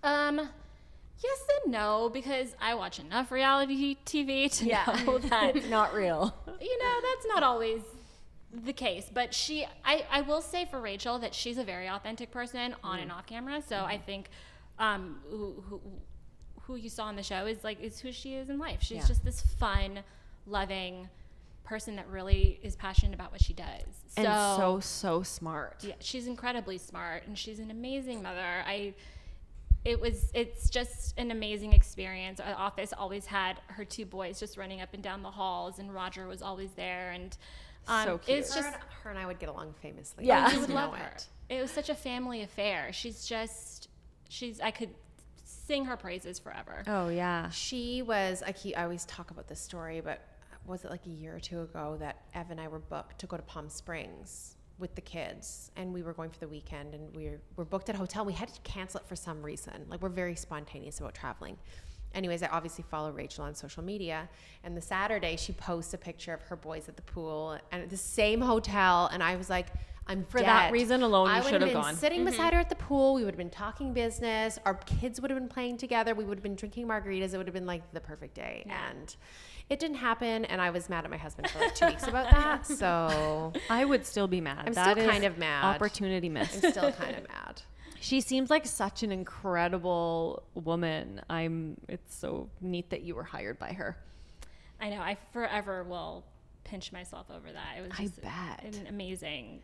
yes and no, because I watch enough reality TV to know that not real. That's not always the case. But I will say for Rachel that she's a very authentic person on and off camera. So I think who you saw on the show is who she is in life. She's just this fun, loving person that really is passionate about what she does. And so smart. Yeah, she's incredibly smart, and she's an amazing mother. It's just an amazing experience. Our office always had her 2 boys just running up and down the halls, and Roger was always there. And so cute. It's just Her and I would get along famously. Yeah. you would love her. It was such a family affair. I could sing her praises forever. Oh yeah. She was, I always talk about this story, but was it like a year or 2 ago that Ev and I were booked to go to Palm Springs with the kids, and we were going for the weekend, and we were booked at a hotel. We had to cancel it for some reason. Like, we're very spontaneous about traveling. Anyways, I obviously follow Rachel on social media, and the Saturday she posts a picture of her boys at the pool and at the same hotel, and I was like, I'm For dead. that reason alone, you should have gone. Sitting beside her at the pool. We would have been talking business. Our kids would have been playing together. We would have been drinking margaritas. It would have been like the perfect day. Yeah. And it didn't happen. And I was mad at my husband for like 2 weeks about that. So I would still be mad. I'm That still is kind of mad. Opportunity missed. I'm still kind of mad. She seems like such an incredible woman. It's so neat that you were hired by her. I know. I forever will pinch myself over that. It was just bet. an amazing.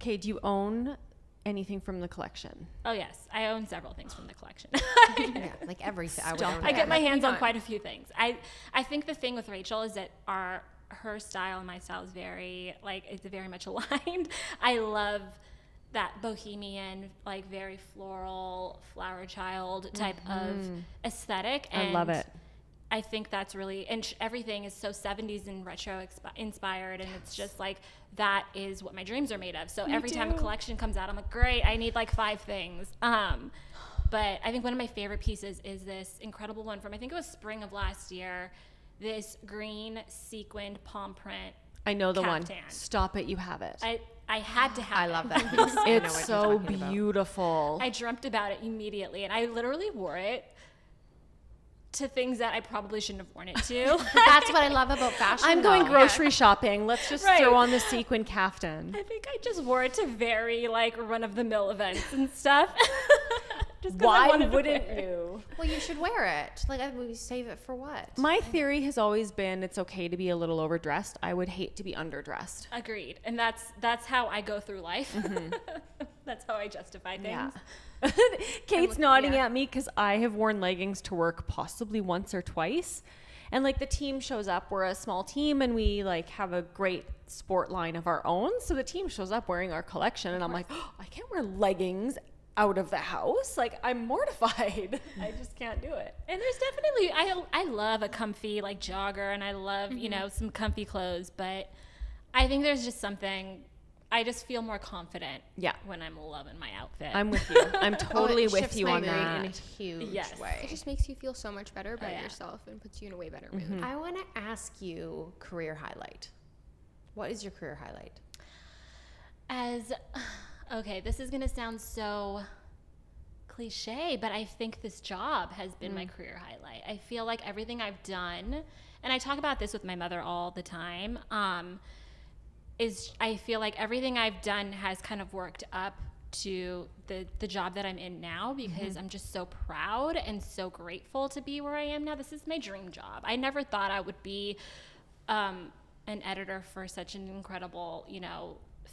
Okay, do you own anything from the collection? Oh yes, I own several things from the collection. Yeah, like everything. I get my hands on quite a few things. I think the thing with Rachel is that her style and my style is it's very much aligned. I love that bohemian, like very floral, flower child type of aesthetic. And I love it. I think that's really, and everything is so 70s and retro inspired, and it's just like, that is what my dreams are made of. So every time a collection comes out, I'm like, great, I need like 5 things. But I think one of my favorite pieces is this incredible one from, I think it was spring of last year, this green sequined palm print. I know the caftan. one. Stop it, you have it. I had to have I it. love that piece. I know what It's you're so talking about. beautiful. I dreamt about it immediately, and I literally wore it to things that I probably shouldn't have worn it to. That's what I love about fashion. I'm going though. grocery shopping. Let's just Right. throw on the sequin caftan. I think I just wore it to very like run-of-the-mill events and stuff. Just 'cause I Why wanted to wouldn't wear it. you? Well, you should wear it. Like, we save it for what? My theory has always been it's okay to be a little overdressed. I would hate to be underdressed. Agreed, and that's how I go through life. That's how I justify things. Yeah. Kate's nodding at me because I have worn leggings to work possibly once or twice. And like the team shows up, we're a small team and we like have a great sport line of our own. So the team shows up wearing our collection and I'm like, oh, I can't wear leggings out of the house. Like, I'm mortified. I just can't do it. And there's definitely, I love a comfy like jogger, and I love, some comfy clothes, but I think there's just something, I just feel more confident when I'm loving my outfit. I'm with you. I'm totally it with shifts you my on mood that. in a huge Yes. way. It just makes you feel so much better about yeah. yourself and puts you in a way better mood. I want to ask you career highlight. What is your career highlight? Okay, this is going to sound so cliche, but I think this job has been my career highlight. I feel like everything I've done, and I talk about this with my mother all the time, is I feel like everything I've done has kind of worked up to the job that I'm in now, because I'm just so proud and so grateful to be where I am now. This is my dream job. I never thought I would be an editor for such an incredible,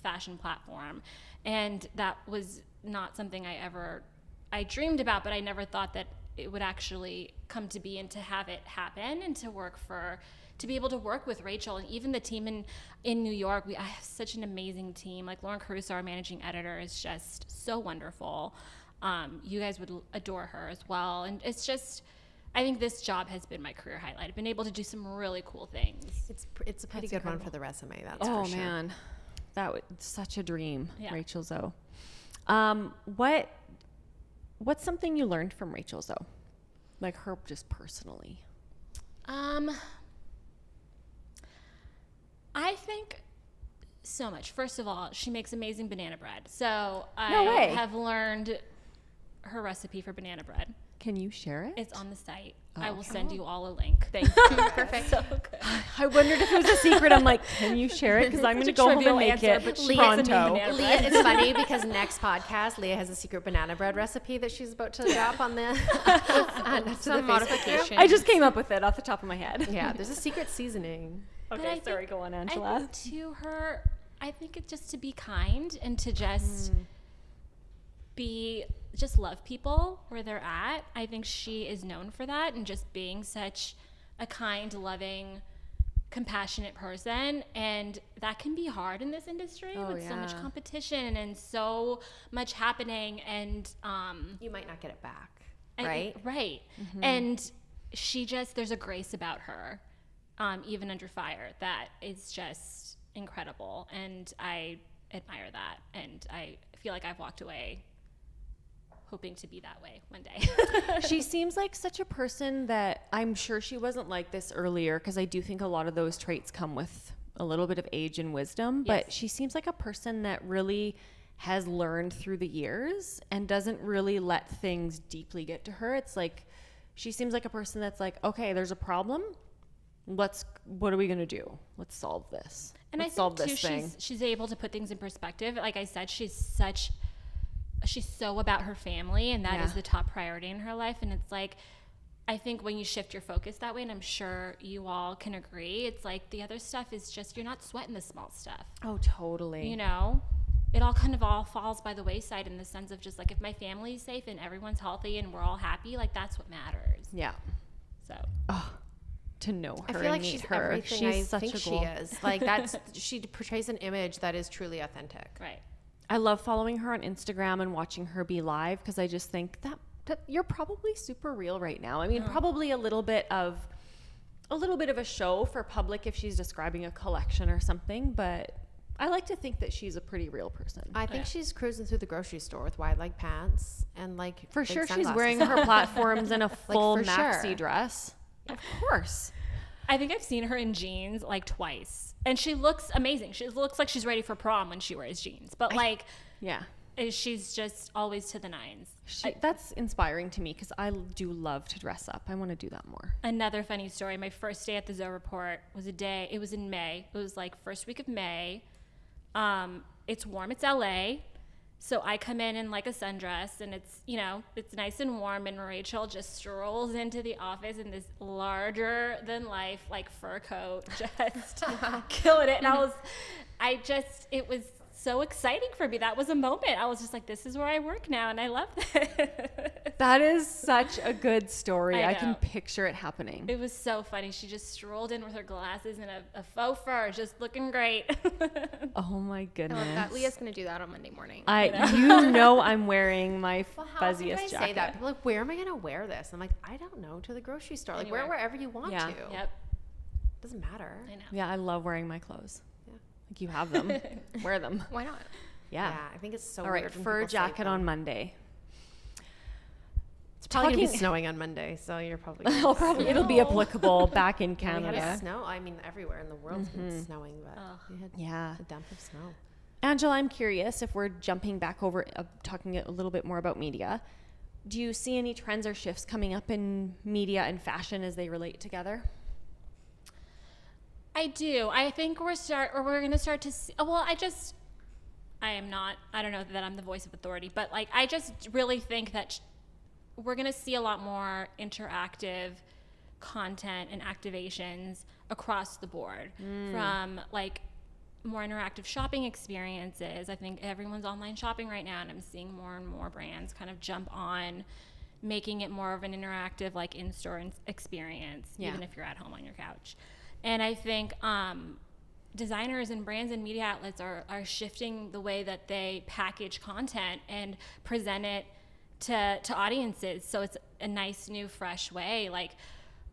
fashion platform. And that was not something I dreamed about, but I never thought that it would actually come to be and to have it happen and to be able to work with Rachel and even the team in New York. I have such an amazing team. Like Lauren Caruso, our managing editor, is just so wonderful. You guys would adore her as well. And it's just, I think this job has been my career highlight. I've been able to do some really cool things. It's a pretty good one for the resume. That's Oh for sure. man, that was such a dream, Yeah. Rachel Zoe. What's something you learned from Rachel Zoe? Like her just personally. I think so much. First of all, she makes amazing banana bread. So No way. I have learned her recipe for banana bread. Can you share it? It's on the site. I will okay. send you all a link. Thank you. Perfect. So good. I wondered if it was a secret. I'm like, can you share it? Because I'm going to go home and trivial make answer, it but she pronto. doesn't mean banana Leah, it's funny because next podcast, Leah has a secret banana bread recipe that she's about to drop on the Some modification. I just came up with it off the top of my head. Yeah, there's a secret seasoning. But I Okay, think- sorry, go on, I Angela. think to her, I think it's just to be kind and to just just love people where they're at. I think she is known for that and just being such a kind, loving, compassionate person. And that can be hard in this industry with so much competition and so much happening. And You might not get it back, and- right? Right. And she just, there's a grace about her, even under fire, that is just incredible. And I admire that. And I feel like I've walked away hoping to be that way one day. She seems like such a person that I'm sure she wasn't like this earlier, because I do think a lot of those traits come with a little bit of age and wisdom. But Yes. she seems like a person that really has learned through the years and doesn't really let things deeply get to her. It's like she seems like a person that's like, okay, there's a problem. What are we going to do? Let's solve this. And Let's I solve think too, this thing. she's able to put things in perspective. Like I said, she's so about her family, and that is Yeah. the top priority in her life. And it's like, I think when you shift your focus that way, and I'm sure you all can agree, it's like the other stuff is just, you're not sweating the small stuff. Oh, totally. You know, it all kind of all falls by the wayside in the sense of just like, if my family's safe and everyone's healthy and we're all happy, like that's what matters. Yeah. So To know her I feel and like meet she's her. everything She's I such think a she goal. is. Like that's she portrays an image that is truly authentic. right. I love following her on Instagram and watching her be live, because I just think that you're probably super real right now. I mean, probably a little bit of a show for public if she's describing a collection or something, but I like to think that she's a pretty real person. I think she's cruising through the grocery store with wide leg pants and like For big sure, she's sunglasses. wearing her platforms in a full for maxi sure. dress. Of course. I think I've seen her in jeans like twice, and she looks amazing. She looks like she's ready for prom when she wears jeans, but like Yeah. she's just always to the nines. That's inspiring to me, because I do love to dress up. I want to do that more. Another funny story. My first day at the Zoe Report was it was in May. It was like first week of May. It's warm. It's LA. So I come in like a sundress, and it's nice and warm, and Rachel just strolls into the office in this larger than life like fur coat, just killing it. And it was so exciting for me. That was a moment. I was just like, this is where I work now, and I love it. That is such a good story. I I can know. picture it happening. It was so funny. She just strolled in with her glasses and a faux fur, just looking great. Oh my I goodness. love that. Leah's gonna do that on Monday morning. You know I'm wearing my Well, how often do fuzziest I jacket. say that? People are like, where am I gonna wear this? I'm like, I don't know. To the grocery store. Like wear Anywhere. wherever you want Yeah. to. Yep, Doesn't matter. I know. Yeah, I love wearing my clothes. Yeah. Like you have them. Wear them. Why not? Yeah. Yeah, I think it's so All right, weird when fur people say jacket that. on Monday. It's probably gonna be Talking- snowing on Monday, so you're probably. It'll be applicable back in Yeah, we had Canada. snow. I mean, everywhere in the world's been snowing, but we had Yeah. a dump of snow. Angela, I'm curious if we're jumping back over, talking a little bit more about media. Do you see any trends or shifts coming up in media and fashion as they relate together? I do. I think we're going to start to see. Well, I don't know that I'm the voice of authority, but like I just really think that we're going to see a lot more interactive content and activations across the board, from like more interactive shopping experiences. I think everyone's online shopping right now, and I'm seeing more and more brands kind of jump on making it more of an interactive, like in-store experience, even if you're at home on your couch. And I think designers and brands and media outlets are shifting the way that they package content and present it to audiences. So it's a nice, new, fresh way. Like,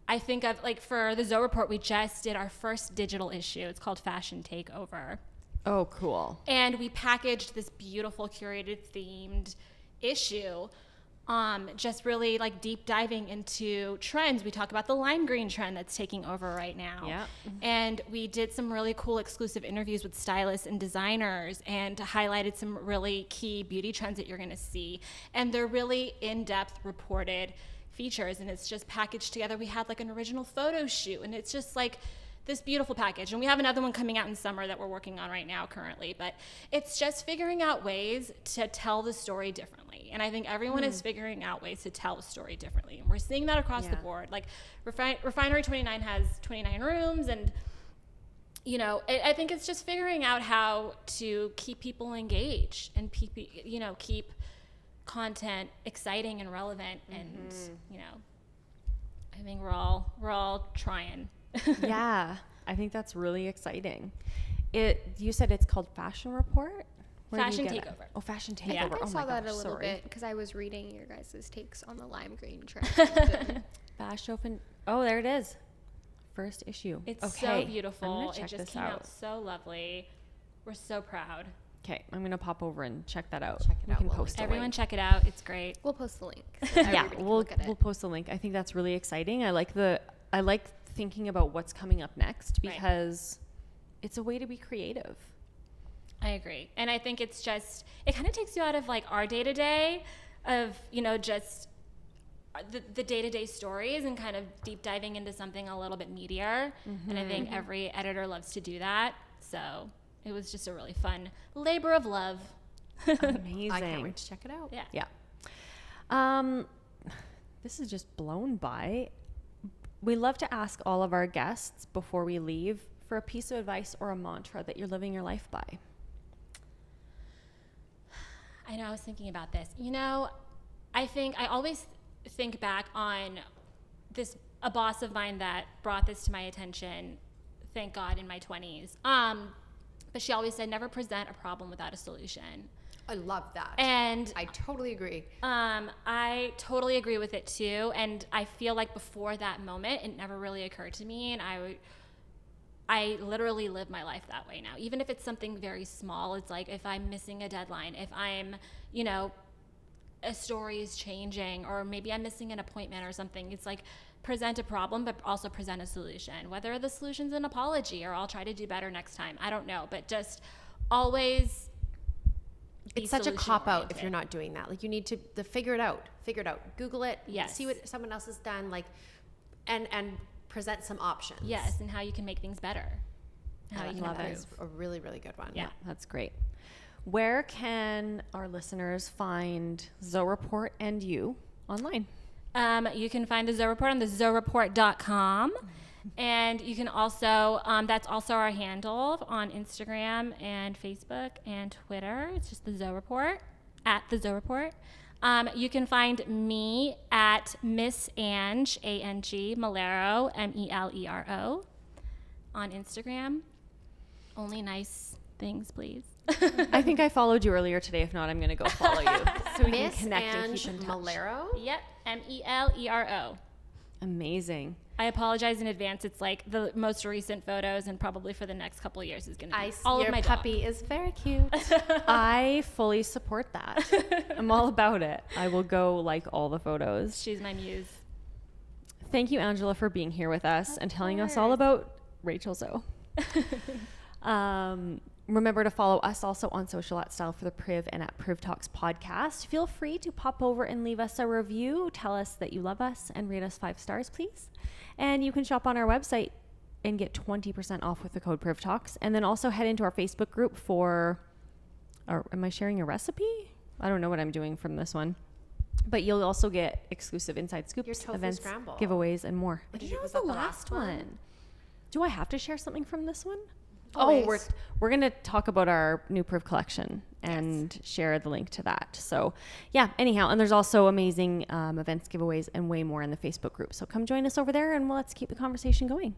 I think of, like, for the Zoe Report, we just did our first digital issue. It's called Fashion Takeover. Oh, cool. And we packaged this beautiful, curated, themed issue just really like deep diving into trends. We talk about the lime green trend that's taking over right now. Yeah. And we did some really cool exclusive interviews with stylists and designers and highlighted some really key beauty trends that you're going to see. And they're really in-depth reported features, and it's just packaged together. We had like an original photo shoot, and it's just like this beautiful package. And we have another one coming out in summer that we're working on right now currently, but it's just figuring out ways to tell the story differently. And I think everyone is figuring out ways to tell a story differently. And we're seeing that across the board. Like Refinery 29 has 29 rooms, and you know, I think it's just figuring out how to keep people engaged and keep content exciting and relevant. And you know, I think we're all trying. Yeah, I think that's really exciting. You said it's called Fashion Report? Fashion Takeover. Oh, Fashion Takeover. Yeah. I Oh saw my that gosh, a little sorry. bit because I was reading your guys' takes on the lime green trend. Fashion. Oh, there it is. First issue. It's okay. so beautiful. I'm gonna It check just this came out out. so lovely. We're so proud. Okay, I'm gonna pop over and check that out. Check it we out. can We'll post a Everyone link. check it out. It's great. We'll post the link. Yeah, Everybody can we'll look at it. post a link. I think that's really exciting. I like thinking about what's coming up next Right. because it's a way to be creative. I agree. And I think it's just, it kind of takes you out of like our day to day of, you know, just the day-to-day stories and kind of deep diving into something a little bit meatier. And I think every editor loves to do that. So it was just a really fun labor of love. Amazing. I can't wait to check it out. Yeah. Yeah. This is just blown by. We love to ask all of our guests before we leave for a piece of advice or a mantra that you're living your life by. I know, I was thinking about this. You know, I always think back on a boss of mine that brought this to my attention, thank God, in my 20s. But she always said, never present a problem without a solution. I love that. And I totally agree. I totally agree with it too. And I feel like before that moment, it never really occurred to me. And I literally live my life that way now. Even if it's something very small, it's like if I'm missing a deadline, if I'm, you know, a story is changing, or maybe I'm missing an appointment or something, it's like present a problem, but also present a solution. Whether the solution's an apology or I'll try to do better next time. I don't know, but just always be It's such a cop out if solution-oriented. you're not doing that. Like you need to figure it out. Google it. Yes. See what someone else has done. Like, and present some options. Yes, and how you can make things better. How you can That improve. is a really, really good one. Yeah. That's great. Where can our listeners find Zoe Report and you online? You can find the Zoe Report on the zoereport.com. And you can also, that's also our handle on Instagram and Facebook and Twitter. It's just the Zoe Report, at the Zoe Report. You can find me at Miss Ange, A-N-G, Melero, M-E-L-E-R-O, on Instagram. Only nice things, please. I think I followed you earlier today. If not, I'm going to go follow you so we Miss can connect and Ange keep in touch. Melero. Yep, M-E-L-E-R-O. Amazing. I apologize in advance. It's like the most recent photos, and probably for the next couple of years is going to be all of Your my puppy is very cute. I fully support that. I'm all about it. I will go like all the photos. She's my muse. Thank you, Angela, for being here with us and telling us all about Rachel Zoe. Remember to follow us also on social at Style for the PRIV and at PRIV Talks Podcast. Feel free to pop over and leave us a review. Tell us that you love us and rate us 5 stars, please. And you can shop on our website and get 20% off with the code PRIV Talks. And then also head into our Facebook group for, am I sharing a recipe? I don't know what I'm doing from this one. But you'll also get exclusive inside scoops, Your tofu events, scramble. giveaways, and more. I Did think you- that was was that the the last last one? one. Do I have to share something from this one? Always. Oh, we're going to talk about our new PRIV collection and share the link to that. So, yeah, anyhow, and there's also amazing events, giveaways, and way more in the Facebook group. So come join us over there, and let's keep the conversation going.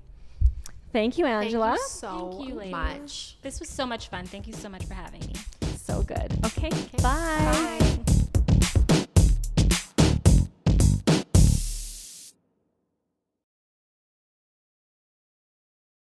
Thank you, Angela. Thank you so Thank you, ladies. much. This was so much fun. Thank you so much for having me. So good. Okay, bye. Bye.